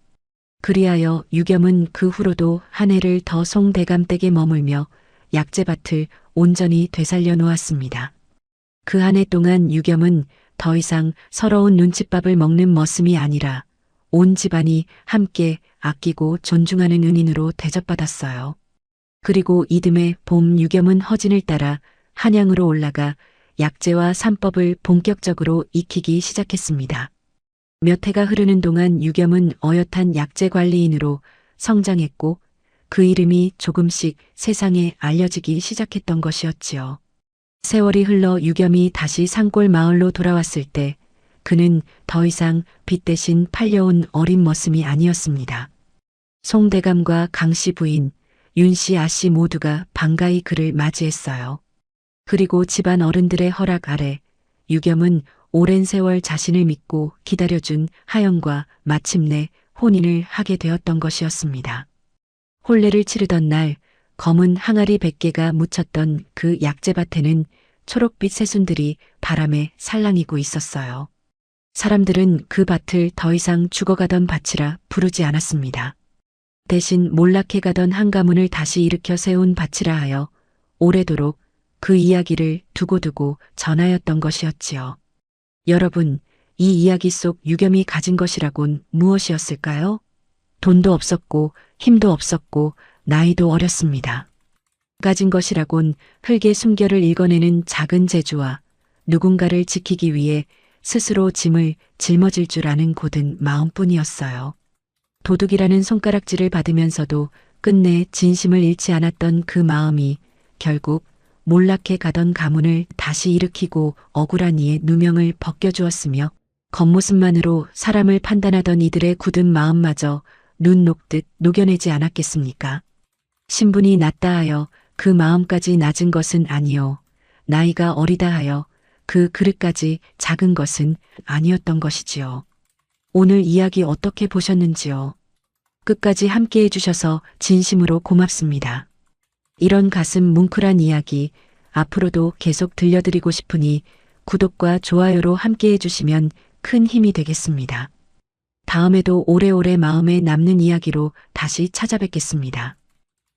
그리하여 유겸은 그 후로도 한 해를 더 송대감 댁에 머물며 약재밭을 온전히 되살려 놓았습니다. 그 한 해 동안 유겸은 더 이상 서러운 눈칫밥을 먹는 머슴이 아니라 온 집안이 함께 아끼고 존중하는 은인으로 대접받았어요. 그리고 이듬해 봄 유겸은 허진을 따라 한양으로 올라가 약재와 산법을 본격적으로 익히기 시작했습니다. 몇 해가 흐르는 동안 유겸은 어엿한 약재 관리인으로 성장했고 그 이름이 조금씩 세상에 알려지기 시작했던 것이었지요. 세월이 흘러 유겸이 다시 산골 마을로 돌아왔을 때 그는 더 이상 빚 대신 팔려온 어린 머슴이 아니었습니다. 송대감과 강씨 부인, 윤씨 아씨 모두가 반가이 그를 맞이했어요. 그리고 집안 어른들의 허락 아래 유겸은 오랜 세월 자신을 믿고 기다려준 하영과 마침내 혼인을 하게 되었던 것이었습니다. 혼례를 치르던 날 검은 항아리 100개가 묻혔던 그 약재밭에는 초록빛 새순들이 바람에 살랑이고 있었어요. 사람들은 그 밭을 더 이상 죽어가던 밭이라 부르지 않았습니다. 대신 몰락해 가던 한 가문을 다시 일으켜 세운 밭이라 하여 오래도록 그 이야기를 두고두고 전하였던 것이었지요. 여러분, 이 이야기 속 유겸이 가진 것이라곤 무엇이었을까요? 돈도 없었고 힘도 없었고 나이도 어렸습니다. 가진 것이라곤 흙의 숨결을 읽어내는 작은 재주와 누군가를 지키기 위해 스스로 짐을 짊어질 줄 아는 고든 마음뿐이었어요. 도둑이라는 손가락질을 받으면서도 끝내 진심을 잃지 않았던 그 마음이 결국 몰락해 가던 가문을 다시 일으키고 억울한 이의 누명을 벗겨주었으며 겉모습만으로 사람을 판단하던 이들의 굳은 마음마저 눈 녹듯 녹여내지 않았겠습니까? 신분이 낮다 하여 그 마음까지 낮은 것은 아니요. 나이가 어리다 하여 그 그릇까지 작은 것은 아니었던 것이지요. 오늘 이야기 어떻게 보셨는지요? 끝까지 함께 해주셔서 진심으로 고맙습니다. 이런 가슴 뭉클한 이야기 앞으로도 계속 들려드리고 싶으니 구독과 좋아요로 함께 해주시면 큰 힘이 되겠습니다. 다음에도 오래오래 마음에 남는 이야기로 다시 찾아뵙겠습니다.